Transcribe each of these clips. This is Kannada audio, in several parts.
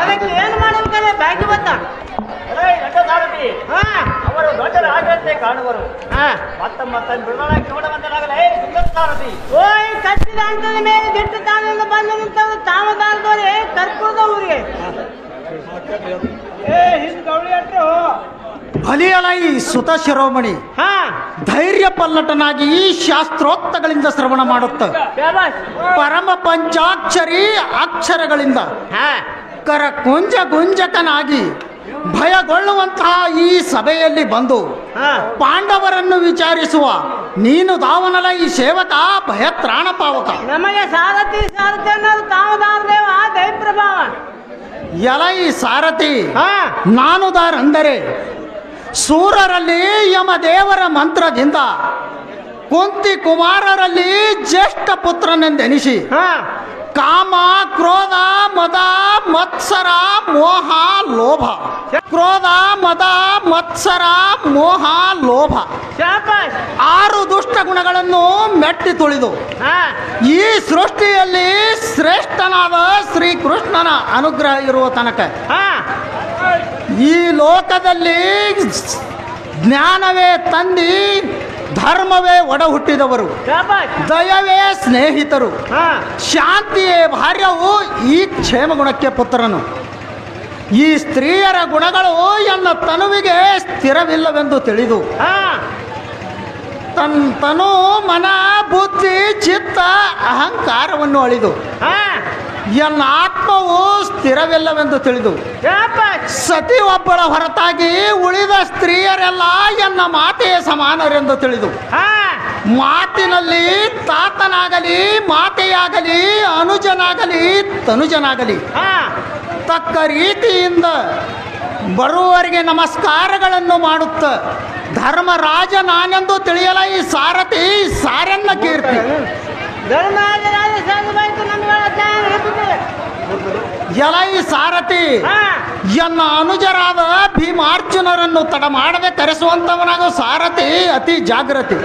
ಅದಕ್ಕೆ ಏನು ಮಾಡಬೇಕಲ್ಲ ಬಾಕಿ ಬತ್ತ ಅವರು ದೊಡ್ಡರಾಗಂತೆ ಕಾಣುವರು ಮತ್ತ ಬಿಡುಗಡೆ ಓಯ್ ಕಟ್ಟಿದ ಹಂತದ ಮೇಲೆ ದಿಟ್ಟ ತಾಣದಿಂದ ಬಂದು ನಿಂತವರು ತಾಮದಾರದವರೇ ಕರ್ಪೂರದ ಊರಿಗೆ ಬಲಿಯಲೈ ಸುತ ಶಿರೋಮಣಿ ಧೈರ್ಯ ಪಲ್ಲಟನಾಗಿ ಶಾಸ್ತ್ರೋಕ್ತಗಳಿಂದ ಶ್ರವಣ ಮಾಡುತ್ತ ಪರಮ ಪಂಚಾಕ್ಷರಿ ಅಕ್ಷರಗಳಿಂದ ಕರ ಕುಂಜ ಗುಂಜಕನಾಗಿ ಭಯಗೊಳ್ಳುವಂತಹ ಈ ಸಭೆಯಲ್ಲಿ ಬಂದು ಪಾಂಡವರನ್ನು ವಿಚಾರಿಸುವ ನೀನು ದಾವನಲ ಈ ಸೇವಕ ಭಯತ್ರಾಣ ಪಾವಕ. ನಮಗೆ ಸಾರಥಿ ಸಾರಥಿ ಅನ್ನೋದು ತಾಮದಾರದೇವ ದೈಪ್ರಭಾವ. ಎಲೈ ಸಾರಥಿ ನಾನು ದಾರಂದರೆ ಸೂರರಲ್ಲಿ ಯಮದೇವರ ಮಂತ್ರದಿಂದ ಕುಂತಿ ಕುಮಾರರಲ್ಲಿ ಜ್ಯೇಷ್ಠ ಪುತ್ರನೆಂದೆನಿಸಿ ಕಾಮ ಕ್ರೋಧ ಮದ ಮತ್ಸರ ಮೋಹ ಲೋಭ ಕ್ರೋಧ ಮದ ಮತ್ಸರ ಮೋಹ ಲೋಭ 6 ದುಷ್ಟ ಗುಣಗಳನ್ನು ಮೆಟ್ಟಿ ತುಳಿದು ಈ ಸೃಷ್ಟಿಯಲ್ಲಿ ಶ್ರೇಷ್ಠನಾದ ಶ್ರೀಕೃಷ್ಣನ ಅನುಗ್ರಹ ಇರುವ ತನಕ ಈ ಲೋಕದಲ್ಲಿ ಜ್ಞಾನವೇ ತಂದಿ ಧರ್ಮವೇ ಒಡ ಹುಟ್ಟಿದವರು, ದಯವೇ ಸ್ನೇಹಿತರು, ಶಾಂತಿಯೇ ಭಾರ್ಯವು ಈ ಕ್ಷೇಮ ಗುಣಕ್ಕೆ ಪುತ್ರನು. ಈ ಸ್ತ್ರೀಯರ ಗುಣಗಳು ಎನ್ನ ತನುವಿಗೆ ಸ್ಥಿರವಿಲ್ಲವೆಂದು ತಿಳಿದು ತನು ಮನ ಬುದ್ಧಿ ಚಿತ್ತ ಅಹಂಕಾರವನ್ನು ಅಳಿದು ಎನ್ನ ಆತ್ಮವು ಸ್ಥಿರವಿಲ್ಲವೆಂದು ತಿಳಿದು ಸತಿ ಒಬ್ಬಳ ಹೊರತಾಗಿ ಉಳಿದ ಸ್ತ್ರೀಯರೆಲ್ಲ ಎನ್ನ ಮಾತೆಯ ಸಮಾನರೆಂದು ತಿಳಿದು ಮಾತಿನಲ್ಲಿ ತಾತನಾಗಲಿ ಮಾತೆಯಾಗಲಿ ಅನುಜನಾಗಲಿ ತನುಜನಾಗಲಿ ತಕ್ಕ ರೀತಿಯಿಂದ ಬರುವವರಿಗೆ ನಮಸ್ಕಾರಗಳನ್ನು ಮಾಡುತ್ತ ಧರ್ಮರಾಜ ನಾನೆಂದು ತಿಳಿಯಲ ಈ ಸಾರಥಿ ಸಾರನ್ನ ಕೀರ್ತಿ. ಎಲೈ ಸಾರಥಿ ಎನ್ನ ಅನುಜರಾದ ಭೀಮಾರ್ಜುನರನ್ನು ತಡ ಮಾಡದೆ ಕರೆಸುವಂತವನಾಗ ಸಾರಥಿ ಅತಿ ಜಾಗೃತಿ.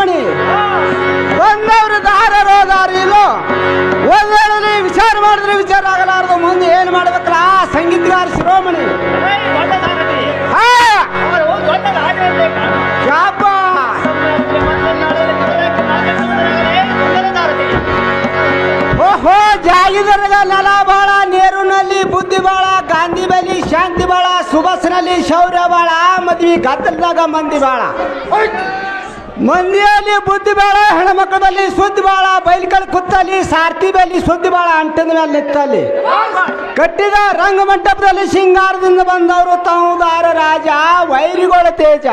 ಶಿರೋಮಣಿ ಬಂದವರು ದಾರರೋ ದಾರಿ ಇಲ್ಲೋ ಒಂದ್ ವೇಳೆ ವಿಚಾರ ಮಾಡಿದ್ರೆ ವಿಚಾರ ಆಗಲಾರದು ಮುಂದೆ ಏನ್ ಮಾಡ್ಬೇಕಲ್ಲ ಸಂಗೀತಗಾರ ಶಿರೋಮಣಿ ಶಾಪ ಓಹೋ ಜಾಗಿದರ್ಗ ನೆಲ ಬಾಳ ನೇರುನಲ್ಲಿ ಬುದ್ಧಿ ಬಾಳ ಗಾಂಧಿ ಬಲಿ ಶಾಂತಿ ಬಾಳ ಸುಭಾಷ್ನಲ್ಲಿ ಶೌರ್ಯ ಬಾಳ ಮದ್ವಿ ಗದ್ದಲದಾಗ ಮಂದಿ ಬಾಳ ಮಂದಿಯಲ್ಲಿ ಬುದ್ಧಿ ಬಾಳ ಹೆಣ್ಮಕ್ಳ ಬಲ್ಲಿ ಸುದ್ದಿ ಬಾಳ ಬೈಲ್ಕಲ್ ಕುತ್ತಲ್ಲಿ ಸಾರ್ಥಿ ಬಲ್ಲಿ ಸುದ್ದಿ ಬಾಳ ಅಂಟದ ಮೇಲೆ ನಿತ್ತಲ್ಲಿ ಕಟ್ಟಿದ ರಂಗ ಮಂಟಪದಲ್ಲಿ ಸಿಂಗಾರದಿಂದ ಬಂದವರು ತಾವುದಾರ ರಾಜ ವೈರಿಗಳ ತೇಜ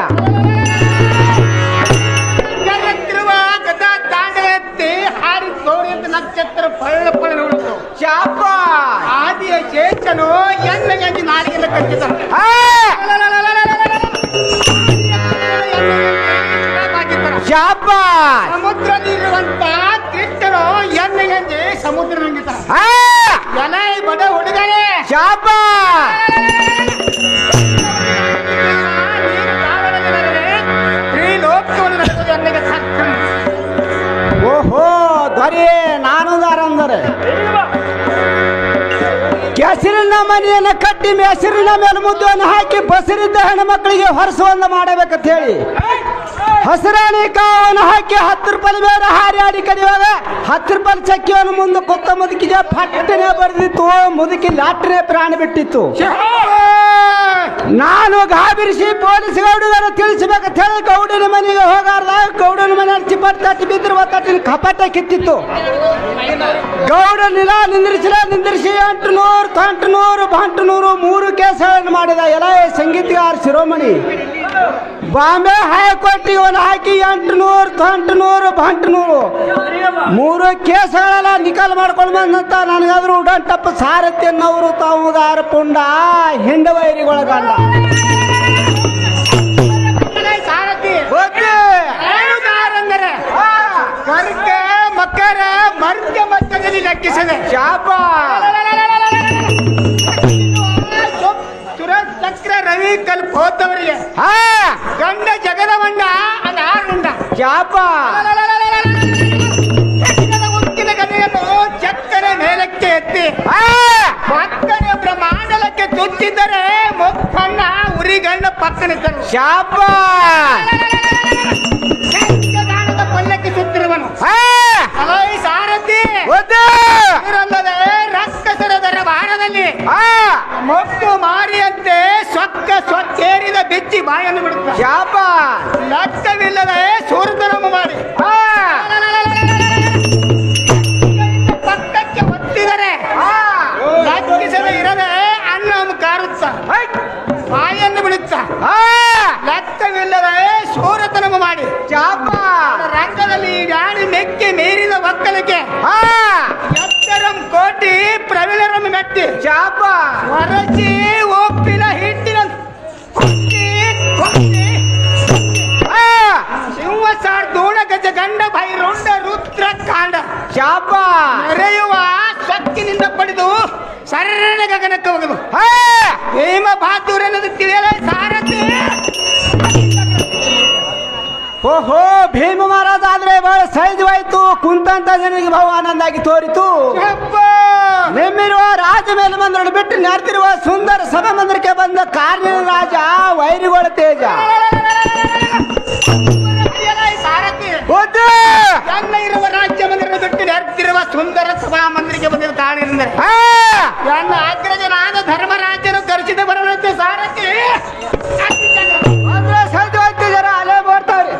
ಹಾರಿ ತೋರಿದ ನಕ್ಷತ್ರ ಪಳ್ಳ ಪಳ್ಳ ಶಾಪ ಆದಿಯ ಚೇತನು ಎಣ್ಣೆಗೆ ನಾಲಿಗೆಲ್ಲ ಕಟ್ಟಿದ ಶಾಪ ಸಮುದ್ರದಲ್ಲಿರುವಂತ ಕೃಷ್ಣನು ಎಣ್ಣೆಗೆ ಸಮುದ್ರ ನುಂಗಿತ ಎಲೆ ಬಡ ಹುಡುಗನೇ ಶಾಪ ಎಣ್ಣೆಗೆ ಸಾಕ್ತ ಓಹೋ ದೊರೆ ನಾನು ದಾರ ಅಂದರೆ ಕೆಸರಿನ ಮನೆಯನ್ನು ಕಟ್ಟಿ ಮೆಸರಿನ ಮೇಲೆ ಮುದ್ದನ್ನು ಹಾಕಿ ಬಸರಿದ್ದ ಹೆಣ್ಮಕ್ಳಿಗೆ ಹೊರಸುವಂದ ಮಾಡಬೇಕಂತ ಹೇಳಿ ಹಸಿರಾಣಿ ಕಾವನ್ನು ಹಾಕಿ 10 ರೂಪಾಯಿ ಮೇಲೆ ಹಾರಿ ಕಡಿಯುವಾಗ 10 ರೂಪಾಯಿ ಚಕ್ಕಿಯನ್ನು ಮುಂದೆ ಕೊತ್ತ ಮುದುಕಿಗೆ ಪಟ್ಟನೆ ಬರೆದಿತ್ತು ಮುದುಕಿ ಲಾಟ್ರೆ ಪ್ರಾಣ ಬಿಟ್ಟಿತ್ತು ನಾನು ಗಾಬರಿಸಿ ಪೊಲೀಸ್ ಗೌಡರ ತಿಳಿಸಬೇಕಂತ ಹೇಳಿ ಗೌಡನ ಮನೆಗೆ ಹೋಗಾರ್ದಾಗ ಗೌಡನ ಮನೆ ಚಿಪ್ಪಟ್ಟು ತಟ್ಟಿ ಬಿದ್ದರು ತಟ್ಟಿನ ಕಪಾಟ ಕಿತ್ತಿತ್ತು ಗೌಡನಿಲ್ಲ ನಿಂದಿರಿಸಿ 800 800 3 ಕೇಸುಗಳನ್ನು ಮಾಡಿದ ಎಲ್ಲ ಸಂಗೀತಗಾರ ಶಿರೋಮಣಿ ಬಾಂಬೆ ಹೈಕೋರ್ಟಿಗೆ ಒಂದು ಹಾಕಿ 800 3 ಕೇಸುಗಳೆಲ್ಲ ನಿಕಾಲ್ ಮಾಡ್ಕೊಂಡು ಬಂದಂತ ನನಗಾದ್ರೂ ಉಡಂಟಪ್ಪ ಸಾರಥಿ ಅನ್ನೋರು ತಾವುದಾರ ಪುಂಡ ಹಿಂಡ ವೈರಿಗಳ ಗಂಡ ಸಾರಥಿ ಕರ್ಕ ಮಕ್ಕರ ಮರ್ಕ ಮಟ್ಟದಲ್ಲಿ ಲೆಕ್ಕಿಸದೆ ಶಾಪ ಚಕ್ರ ರವಿ ಕಲ್ಪ ಹೋದವರಿಗೆ ಗಂಡ ಜಗದವಂಡ ಅದು ಆರುಂಡ ಶಾಪ ಉಕ್ಕಿನ ಗದೆಯನ್ನು ಚಕ್ಕರ ಮೇಲಕ್ಕೆ ಎತ್ತಿ ಮಕ್ಕಳ ಬ್ರಹ್ಮಾಂಡಲಕ್ಕೆ ತುಚ್ಚಿದ್ದರೆ ಮುಖಣ್ಣ ಉರಿಗಣ್ಣ ಪಕ್ಕನಿದ್ದರು ಶಾಪ ದಾನದ ಪಲ್ಲಕ್ಕೆ ಸುತ್ತಿರುವನು ಸಾರಥಿ ಇವರಲ್ಲದೆ ರಕ್ಕಸರ ದರಬಾರದಲ್ಲಿ ಮೊತ್ತು ಮಾರಿಯಂತೆ ಸೊಕ್ಕೇರಿದ ಬೆಚ್ಚಿ ಬಾಯನ್ನು ಬಿಡುತ್ತ ಶಾಪ ಲೆಕ್ಕವಿಲ್ಲದೆ ಸೂರ್ಯನಮ್ಮ ಮಾಡಿ ಪಕ್ಕಕ್ಕೆ ಒತ್ತಿದರೆ ಲೆಕ್ಕಿಸದೆ ಇರದೆ ಅನ್ನ ಕಾರುತ್ತ ಬಾಯನ್ನು ಬಿಡುತ್ತ ಲೆಕ್ಕವಿಲ್ಲದೆ ಸೂರತನಮ ಮಾಡಿ ಶಾಪ ರಂಗದಲ್ಲಿ ಗಾಳಿ ಮೆಕ್ಕೆ ಮೀರಿದ ಒಕ್ಕಲಿಗೆ ಎತ್ತರಂ ಕೋಟಿ ಪ್ರವೀಣರಂ ಮೆಟ್ಟಿ ಶಾಪ ಹೊರಚಿ ಒಪ್ಪಿನ ಹಿಟ್ಟಿನ ಸಿಂಹಸಾರ್ ದೂಣ ಗಜ ಗಂಡ ಭೈರುಂಡ ರುದ್ರ ಕಾಂಡ ಶಾಪ ನೆರೆಯುವ ಸೊಕ್ಕಿನಿಂದ ಪಡೆದು ಸರಳ ಗಗನಕ್ಕೆ ಹೋಗದು ಹೇಮ ಬಹಾದೂರ್ ಅನ್ನೋದು ತಿಳಿಯಲ್ಲ ಸಾರಥಿ ಓಹೋ ಭೀಮ ಮಹಾರಾಜ ಆದ್ರೆ ಬಹಳ ಸಹಜವಾಯ್ತು ಕುಂತಂತ ಜನರಿಗೆ ಬಹು ಆನಂದ ಆಗಿ ತೋರಿತು ನಿಮ್ಮಿರುವ ರಾಜ ಮೇಲೆ ಮಂದಿರನ್ನು ಬಿಟ್ಟು ನಡೆದಿರುವ ಸುಂದರ ಸಭಾ ಮಂದಿರಕ್ಕೆ ಬಂದ ಕಾರ್ಯ ರಾಜ ವೈರಿಗಳ ತೇಜ ಸಾರಥಿ ಎಲ್ಲ ಇರುವ ರಾಜ್ಯ ಮಂದಿರ ಬಿಟ್ಟು ನಡೆದಿರುವ ಸುಂದರ ಸಭಾ ಮಂದಿರಕ್ಕೆ ಬಂದಿರುವ ಕಾರಣದಿಂದ ನನ್ನ ಅಗ್ರಜನಾದ ಧರ್ಮರಾಜನು ಕರೆಸಿದ ಬರುವಂತೆ ಸಾರಥಿ ಸಹಜವಾಯ್ತು ಜನ ಅಲ್ಲೇ ಬರ್ತಾವ್ರಿ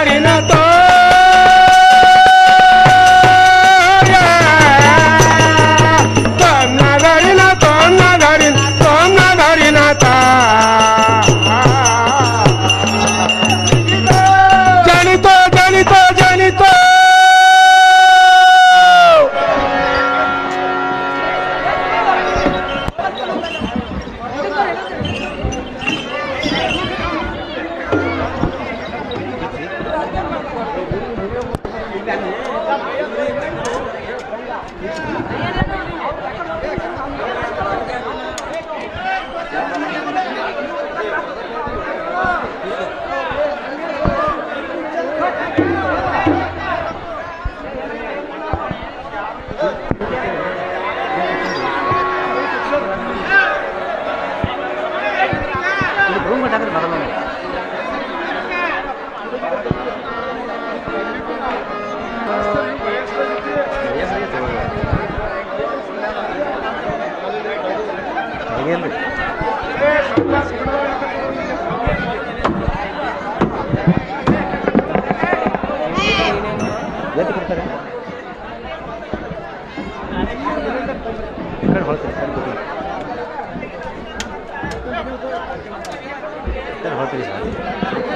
ಧರಿನಾಥ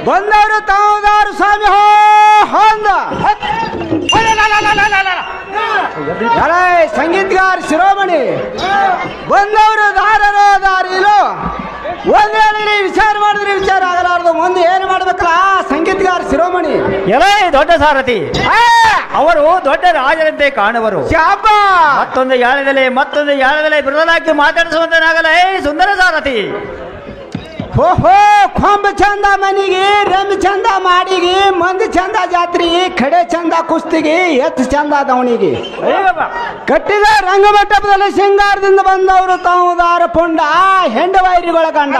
ಬಂದವರು ತಾವುದಾರು ಸ್ವಾಮಿ ಹೋ ಹೊಂದ ಸಂಗೀತಗಾರ ಶಿರೋಮಣಿ ಬಂದವರು ದಾರರೋ ದಾರಿಲೋ ಒಂದೇ ವಿಚಾರ ಮಾಡಿದ್ರೆ ವಿಚಾರ ಆಗಲಾರ್ದು ಮುಂದೆ ಏನು ಮಾಡ್ಬೇಕಲ್ಲ ಸಂಗೀತಗಾರ ಶಿರೋಮಣಿ ಎಲೇ ದೊಡ್ಡ ಸಾರಥಿ ಅವರು ದೊಡ್ಡ ರಾಜರಂತೆ ಕಾಣುವರು ಶಾಪ ಮತ್ತೊಂದು ಯಾಳದಲೆ ಬಿರುದಾಕಿ ಮಾತಾಡಿಸುವಂತನಾಗಲೇ ಸುಂದರ ಸಾರಥಿ ಓಹೋ ಕೊಂಬ ಚಂದ ಮನಿಗೆ ರೆಂಬ ಚಂದ ಮಾಡಿಗೆ ಮಂದಿ ಚಂದ ಜಾತ್ರೆಗೆ ಕಡೆ ಚಂದ ಕುಸ್ತಿಗೆ ಎತ್ತು ಚಂದ ದವಣಿಗೆ ಕಟ್ಟಿದ ರಂಗಮಂಟಪದಲ್ಲಿ ಶೃಂಗಾರದಿಂದ ಬಂದವರು ತಾವುದಾರ ಪುಂಡ ಹೆಂಡ ವೈರಿಗಳ ಗಂಡ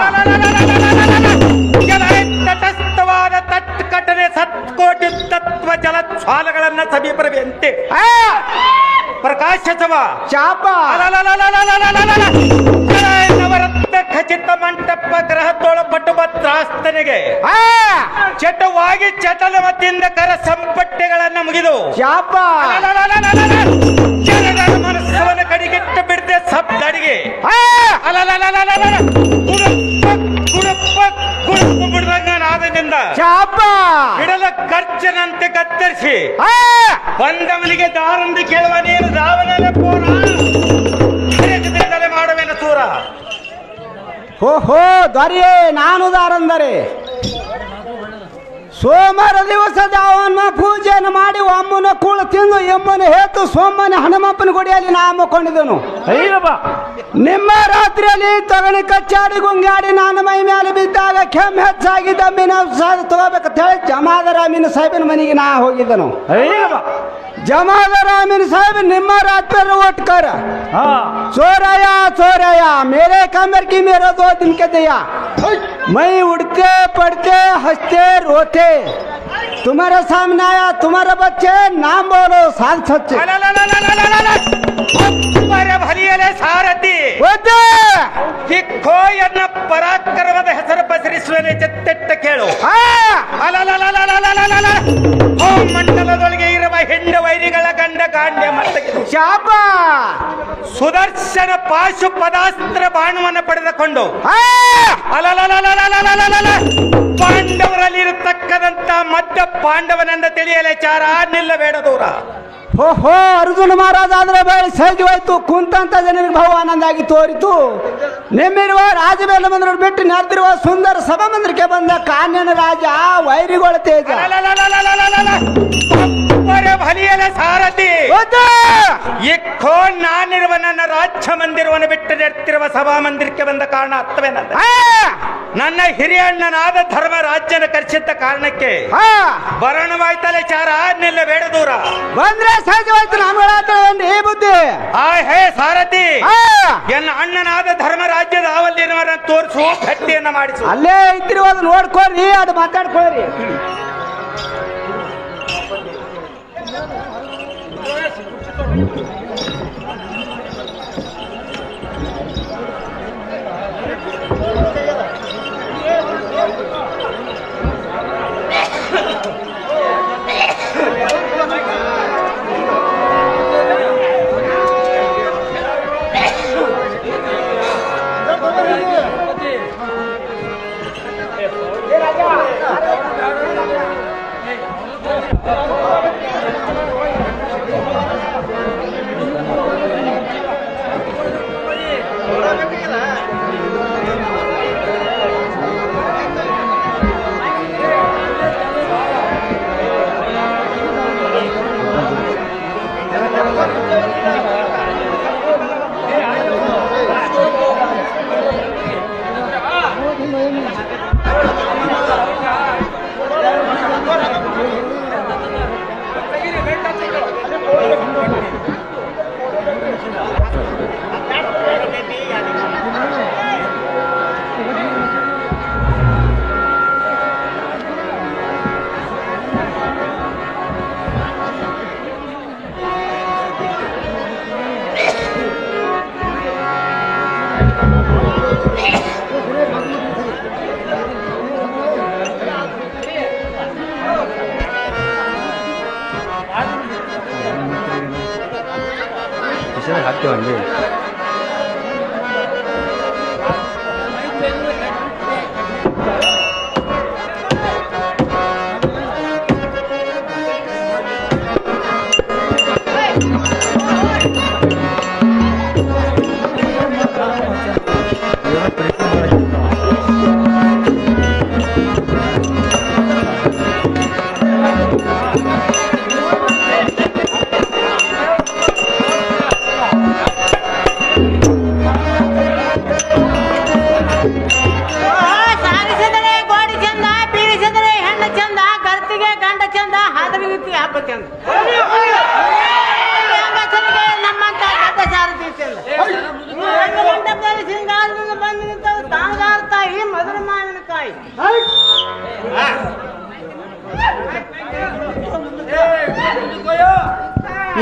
ತಟಸ್ಥವಾದ ತಟ್ಕಟನೆ ಸತ್ಕೋಟಿ ತತ್ವ ಜಲ ಜ್ವಾಲಗಳನ್ನ ಸಮೀಪರವೆಂತೆ ಪ್ರಕಾಶವ ಶಾಪ ನವರತ್ನ ಖಚಿತ ಮಂಟಪ ಗ್ರಹದೊಳ ಪಟುಭದ್ರಾಸ್ತನಿಗೆ ಚಟವಾಗಿ ಚಟಲಮತಿಯಿಂದ ಕರ ಸಂಪಟ್ಟೆಗಳನ್ನ ಮುಗಿದು ಶಾಪ ಜನರ ಮನಸ್ಸವನ್ನು ಕಡಿಗೆಟ್ಟು ಬಿಡದೆ ಸಬ್ದಡಿಗೆ ಗುಡುಪ ಬಿಡದಂಗನಾದದಿಂದ ಶಾಪ ಬಿಡಲ ಖರ್ಚನಂತೆ ಕತ್ತರಿಸಿ ಬಂದವನಿಗೆ ದಾರಂದು ಕೇಳುವ ನೀನು ರಾವಣನ ಪೋರ ಮಾಡುವೆನ ಸೂರ ಓಹೋ ದೊರೆಯೇ ನಾನು ದಾರಂದರೆ ಸೋಮವಾರ ದಿವಸ ಅವನ ಪೂಜೆಯನ್ನು ಮಾಡಿ ಅಮ್ಮನ ಕೂಳು ತಿಂದು ಎಮ್ಮನ ಹೇತು ಸೋಮನ ಹನುಮಪ್ಪನ ಗುಡಿಯಲ್ಲಿ ನಾ ಮುಕ್ಕೊಂಡಿದ್ದನು ನಿಮ್ಮ ರಾತ್ರಿಯಲ್ಲಿ ತಗಣಿ ಕಚ್ಚಾಡಿ ಗುಂಗಾಡಿ ನಾನು ಮೈ ಮೇಲೆ ಬಿದ್ದಾಗ ಕೆಮ್ಮು ಹೆಚ್ಚಾಗಿ ದಮ್ಮಿನ ತಗೋಬೇಕಂತ ಹೇಳಿ ಜಮಾದರಾಮಿನ ಸಾಹೇಬನ ಮನೆಗೆ ನಾ ಹೋಗಿದ್ದನು ಜಮಾದರಾಮಿನ ಸಾಹೇಬ್ ನಿಮ್ಮ ರಾತ್ರಿ ಒಟ್ಕರ चोराया चोराया मेरे कमर की मेरा दो दिन के दिया मैं उड़ते पड़ते हंसते रोते तुम्हारे सामने आया तुम्हारे बच्चे नाम बोलो साल सच्चे ಸಾರಥಿ ಕಿಕ್ಕೋ ಎನ್ನ ಪರಾಕ್ರಮದ ಹೆಸರು ಪಸರಿಸುವನೆ ಚೆತ್ತೆಟ್ಟ ಕೇಳು. ಓ ಮಂಡಲದೊಳಗೆ ಇರುವ ಹೆಂಡ ವೈರಿಗಳ ಗಂಡ ಗಾಂಡ್ಯ ಮತ್ತಗೆ ಶಾಪ ಸುದರ್ಶನ ಪಾಶು ಪದಾಸ್ತ್ರ ಬಾಣವನ್ನು ಪಡೆದುಕೊಂಡು ಪಾಂಡವರಲ್ಲಿರತಕ್ಕದಂತ ಮಧ್ಯ ಪಾಂಡವನೆಂದ ತಿಳಿಯಲೇ ಚಾರ ನಿಲ್ಲಬೇಡ ದೂರ. ಓಹೋ ಅರ್ಜುನ ಮಹಾರಾಜ ಆದ್ರೆ ಬೇಳೆ ಸಹಜವಾಯ್ತು. ಕುಂತಂತ ಜನರಿಗೆ ಬಹು ಆನಂದ ಆಗಿ ತೋರಿತು. ನೆಮ್ಮಿರುವ ರಾಜಬೇಲ ಮಂದಿರ ಬಿಟ್ಟು ನೆರೆದಿರುವ ಸುಂದರ ಸಭಾ ಮಂದಿರಕ್ಕೆ ಬಂದ ಕಾನ್ಯನ ರಾಜ ವೈರಿಗಳ ತೇಜ. ಭಲಿಯಲ ಸಾರಥಿ ಇಕ್ಕೋ ನಾನಿರುವ ನನ್ನ ರಾಜ್ಯ ಮಂದಿರವನ್ನು ಬಿಟ್ಟು ನೆರೆತಿರುವ ಸಭಾ ಮಂದಿರಕ್ಕೆ ಬಂದ ಕಾರಣ ಅರ್ಥವೇನಂತ ನನ್ನ ಹಿರಿಯಣ್ಣನಾದ ಧರ್ಮ ರಾಜ್ಯನ ಕರೆಸಿದ್ದ ಕಾರಣಕ್ಕೆ ಬರಣವಾಯ್ತಲೆ ಚಾರ ನಿಲ್ಲಬೇಡ ದೂರ. ಬಂದ್ರೆ ಸಹಜವಾಯ್ತು ನಮ್ಗಳೇ ಬುದ್ಧಿ. ಹೇ ಸಾರಥಿ ಎನ್ನ ಅಣ್ಣನಾದ ಧರ್ಮ ರಾಜ್ಯದ ಆವಲ್ಲಿನವರನ್ನ ತೋರಿಸು, ಭಟ್ಟಿಯನ್ನ ಮಾಡಿಸು. ಅಲ್ಲೇ ಇದ್ದಿರುವ ಅದು ನೋಡ್ಕೊಳ್ರಿ, ಅದು ಮಾತಾಡ್ಕೊಳ್ರಿ. ಹಾಕ್ತೇವಂడి.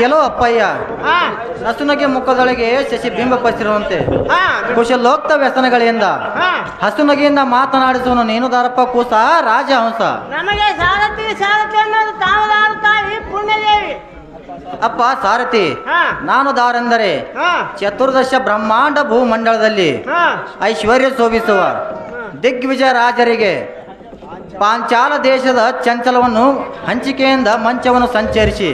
ಎಲ್ಲೋ ಅಪ್ಪಯ್ಯ ಹಸುನಗೆ ಮುಖದೊಳಗೆ ಶಶಿ ಬಿಂಬ ಪಸಿರುವಂತೆ ಕುಶಲೋಕ್ತ ವ್ಯಸನಗಳಿಂದ ಹಸುನಗೆಯಿಂದ ಮಾತನಾಡಿಸುವನು ನೀನು ದಾರಪ್ಪ ಕೂಸ ರಾಜಹಂಸ. ನಮಗೆ ಸಾರಥಿ ಸಾರಥಿ ಅನ್ನೋದು ತಾವದಾರ ತಾಯಿ ಪುಣ್ಯದೇವಿ. ಅಪ್ಪ ಸಾರಥಿ, ನಾನು ದಾರೆಂದರೆ ಚತುರ್ದಶ ಬ್ರಹ್ಮಾಂಡ ಭೂಮಂಡಲದಲ್ಲಿ ಐಶ್ವರ್ಯ ಶೋಭಿಸುವ ದಿಗ್ವಿಜಯ ರಾಜರಿಗೆ ಪಾಂಚಾಲ ದೇಶದ ಚಂಚಲವನ್ನು ಹಂಚಿಕೆಯಿಂದ ಮಂಚವನ್ನು ಸಂಚರಿಸಿ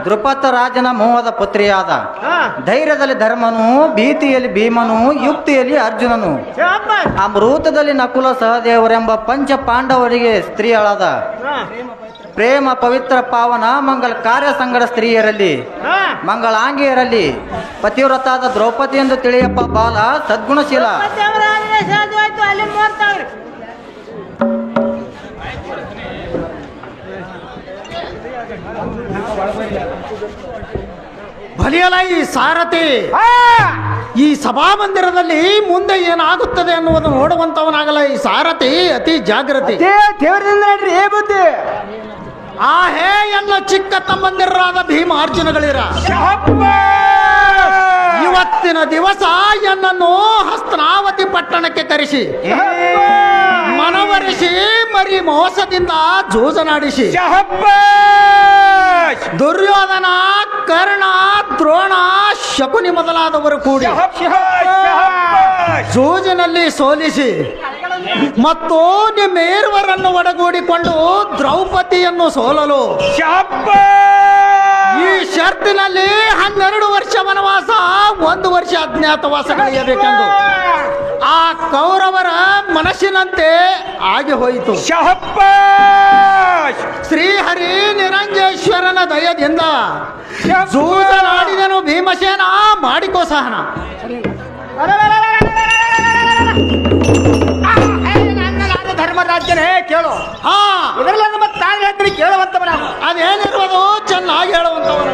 ದೃಪದ ರಾಜನ ಮೋಹದ ಪುತ್ರಿಯಾದ ಧೈರ್ಯದಲ್ಲಿ ಧರ್ಮನು, ಭೀತಿಯಲ್ಲಿ ಭೀಮನು, ಯುಕ್ತಿಯಲ್ಲಿ ಅರ್ಜುನನು, ಅಮೃತದಲ್ಲಿ ನಕುಲ ಸಹದೇವರೆಂಬ ಪಂಚ ಪಾಂಡವರಿಗೆ ಸ್ತ್ರೀಯಳಾದ ಪ್ರೇಮ ಪವಿತ್ರ ಪಾವನ ಮಂಗಲ ಕಾರ್ಯ ಸಂಗಡ ಸ್ತ್ರೀಯರಲ್ಲಿ ಮಂಗಳಾಂಗಿಯರಲ್ಲಿ ಪತಿವ್ರತಾದ ದ್ರೌಪದಿ ಎಂದು ತಿಳಿಯಪ್ಪ ಬಾಲ ಸದ್ಗುಣಶೀಲ. ಬಲಿಯಲ ಈ ಸಾರಥಿ ಈ ಸಭಾಮಂದಿರದಲ್ಲಿ ಮುಂದೆ ಏನಾಗುತ್ತದೆ ಅನ್ನುವುದು ನೋಡುವಂತವನಾಗಲ್ಲ ಈ ಸಾರಥಿ. ಅತಿ ಜಾಗೃತಿ. ಬುದ್ಧಿ ಆ ಹೇ ಎಲ್ಲ ಚಿಕ್ಕ ತಮ್ಮಂದಿರಾದ ಭೀಮ ಅರ್ಜುನಗಳಿರ ಇವ ಅವತ್ತಿನ ದಿವಸ ಎನ್ನನ್ನು ಹಸ್ತನಾವತಿ ಪಟ್ಟಣಕ್ಕೆ ಕರೆಸಿ ಮನವರಿಸಿ ಮರಿ ಮೋಸದಿಂದ ಜೂಜನಾಡಿಸಿ ದುರ್ಯೋಧನ ಕರ್ಣ ದ್ರೋಣ ಶಕುನಿ ಮೊದಲಾದವರು ಕೂಡಿ ಜೂಜಿನಲ್ಲಿ ಸೋಲಿಸಿ ಮತ್ತು ನಿಮ್ಮೇರ್ವರನ್ನು ಒಡಗೂಡಿಕೊಂಡು ದ್ರೌಪದಿಯನ್ನು ಸೋಲಲು ಈ ಷರ್ತಿನಲ್ಲಿ 12 ವರ್ಷ ವನವಾಸ 1 ವರ್ಷ ಅಜ್ಞಾತವಾಸ ಕಳೆಯಬೇಕೆಂದು ಆ ಕೌರವರ ಮನಸ್ಸಿನಂತೆ ಆಗಿ ಹೋಯಿತು. ಶ್ರೀಹರಿ ನಿರಂಜೇಶ್ವರನ ದಯದಿಂದ ಜೂಜನಾಡಿದನು ಭೀಮಸೇನ ಮಾಡಿಕೋ ಸಹನ. ಧರ್ಮರಾಜನೇ ಕೇಳು. ಇದರಲ್ಲಿ ಮತ್ತೆ ನಾನು ಹೇಳ್ತೀನಿ ಕೇಳುವಂತವನ. ಅದೇನಿರ್ಬೋದು ಚೆನ್ನಾಗಿ ಹೇಳುವಂತವನ.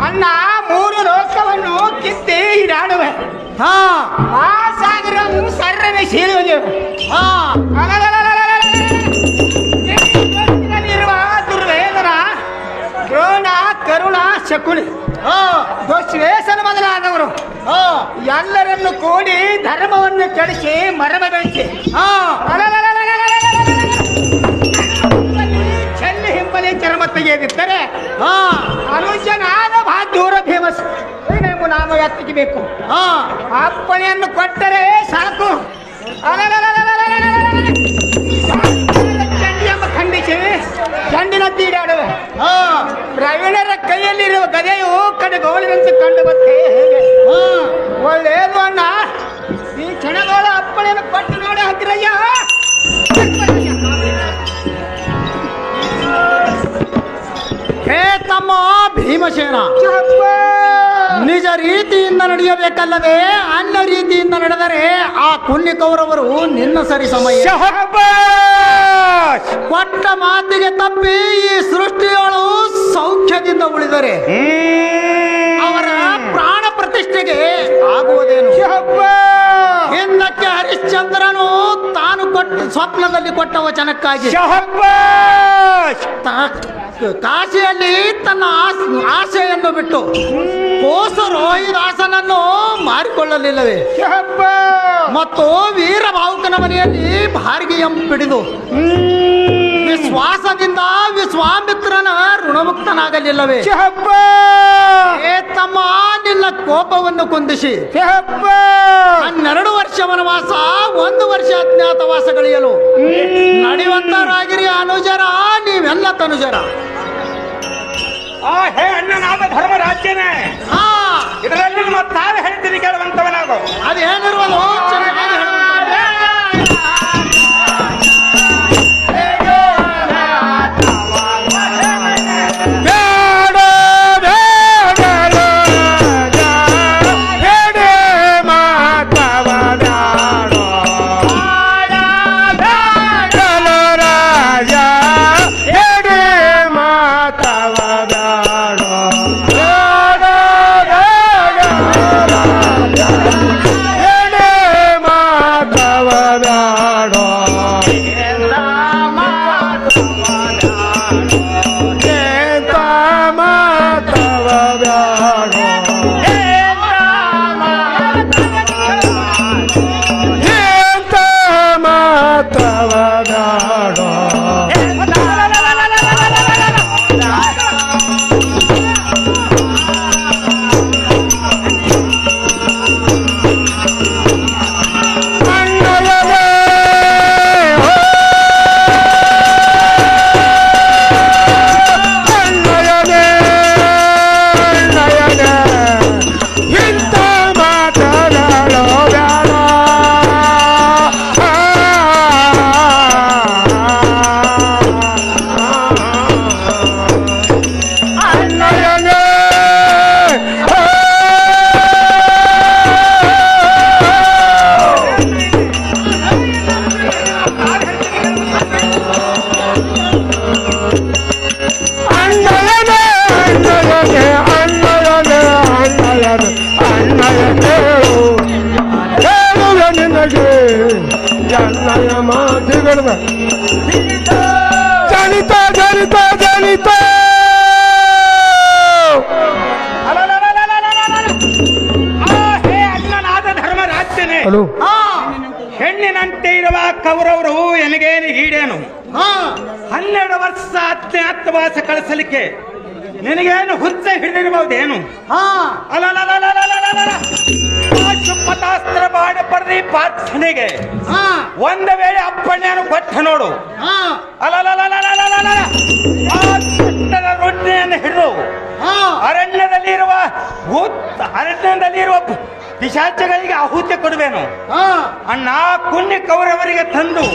ಅಣ್ಣ 3 ಲೋಕವನ್ನು ಕಿತ್ತಿ ಹಿಡಾಡುವೆ. ಆ ಸಾಗರವನ್ನು ಸರ್ರನೆ ಸೀಳುವುದು. ದುರ್ವೇದನ ದ್ರೋಣ ಕರುಣ ಶಕುನಿ ದುಶ್ವೇಷನ ಮೊದಲಾದವರು ಎಲ್ಲರನ್ನು ಕೂಡಿ ಧರ್ಮವನ್ನು ಕೆಡಿಸಿ ಮರಮ ಬೆಳೆಸಿ ಚೆಲ್ಲಿ ಹಿಂಬಲಿ ಚರ್ಮ ತೆಗೆದಿದ್ದರೆ ಅನುಜನಾದ ಬಹದ್ದೂರ ಫೇಮಸ್ ನಾವು ಎತ್ತಿಗೆ ಅಪ್ಪಣೆಯನ್ನು ಕೊಟ್ಟರೆ ಸಾಕು. ಚಂಡಿಯಮ್ಮ ಖಂಡಿಸಿ ಚಂಡಿನ ತೀಡಾಡುವೆ. ಪ್ರವೀಣರ ಕೈಯಲ್ಲಿರುವ ಗದೆಯು ಕಡೆಗೋಳಿನಂತೆ ಕಂಡು ಬತ್ತೆ. ಹೇಗೆ ಒಳ್ಳೇದು ಅಣ್ಣ. ಈ ಕ್ಷಣಗಳ ಅಪ್ಪಣೆಯನ್ನು ಕೊಟ್ಟು ನೋಡಿ ಹಾಕಿರಯ್ಯ. ಹೇ ತಮ್ಮ ಭೀಮಸೇನ, ನಿಜ ರೀತಿಯಿಂದ ನಡೆಯಬೇಕಲ್ಲದೆ ಅನ್ನ ರೀತಿಯಿಂದ ನಡೆದರೆ ಆ ಕುನ್ನಿ ಕೌರವರು ನಿನ್ನ ಸರಿ ಸಮಯ. ಕೊಟ್ಟ ಮಾತಿಗೆ ತಪ್ಪಿ ಈ ಸೃಷ್ಟಿಯೊಳು ಸೌಖ್ಯದಿಂದ ಉಳಿದರೆ ಅವರ ಪ್ರಾಣ ಪ್ರತಿಷ್ಠೆಗೆ ಆಗುವುದೇನು? ಹಿಂದಕ್ಕೆ ಹರಿಶ್ಚಂದ್ರನು ತಾನು ಸ್ವಪ್ನದಲ್ಲಿ ಕೊಟ್ಟ ವಚನಕ್ಕಾಗಿ ಕಾಶಿಯಲ್ಲಿ ತನ್ನ ಆಸೆಯನ್ನು ಬಿಟ್ಟು ಕೋಸು ರೋಹಿದಾಸನನ್ನು ಮಾರಿಕೊಳ್ಳಲಿಲ್ಲವೇ? ಮತ್ತು ವೀರ ಭಾವುಕನ ಮನೆಯಲ್ಲಿ ಭಾರ್ಗಿಯಂ ಹಿಡಿದು ವಿಶ್ವಾಸದಿಂದ ವಿಶ್ವಾಮಿತ್ರನ ಋಣಮುಕ್ತನಾಗಲಿಲ್ಲವೇ? ನಿನ್ನ ಕೋಪವನ್ನು ಕುಂದಿಸಿ 12 ವರ್ಷ ವನವಾಸ 1 ವರ್ಷ ಅಜ್ಞಾತವಾಸಗಳಿಯಲು ನಡೆಯುವಂತರಾಗಿರಿ ಅನುಜರ, ನೀವೆಲ್ಲ ತನುಜರ. ಹೇ ಅಣ್ಣನಾದ ಧರ್ಮರಾಜ್ಯನೇ, ಇದರಲ್ಲಿ ನಿಮ್ಮ ತಾವೇ ಹೇಳ್ತೀನಿ ಕೇಳುವಂತವನಾಗೋ. ಅದೇನಿರುವುದು ಚೆನ್ನಾಗಿ ಹೇಳು. ಹೆಣ್ಣಿನಂತೆ ಇರುವ ಕೌರವರು ಎನಗೇನು ಹೀಡೇನು? 12 ವರ್ಷ ಅಜ್ಞಾತವಾಸ ಕಳಿಸಲಿಕ್ಕೆ ನಿನಗೇನು ಹುಚ್ಚ ಹಿಡಿದಿರಬಹುದೇನು? ಶುಪತಾಸ್ತ್ರ ಬಾಡ ಬರ್ರಿ ಪಾರ್ಥನಿಗೆ ಒಂದು ವೇಳೆ ಅಪ್ಪಣ್ಣೆಯನ್ನು ಕೊಟ್ಟ ನೋಡು. ರೊಟ್ಟಿಯನ್ನು ಹಿಡಿದು ಅರಣ್ಯದಲ್ಲಿರುವ ಪಿಶಾಚಗಳಿಗೆ ಆಹುತಿ ಕೊಡುವೇನು ಅಣ್ಣ. ಪುಣ್ಯ ಕೌರವರಿಗೆ ತಂದು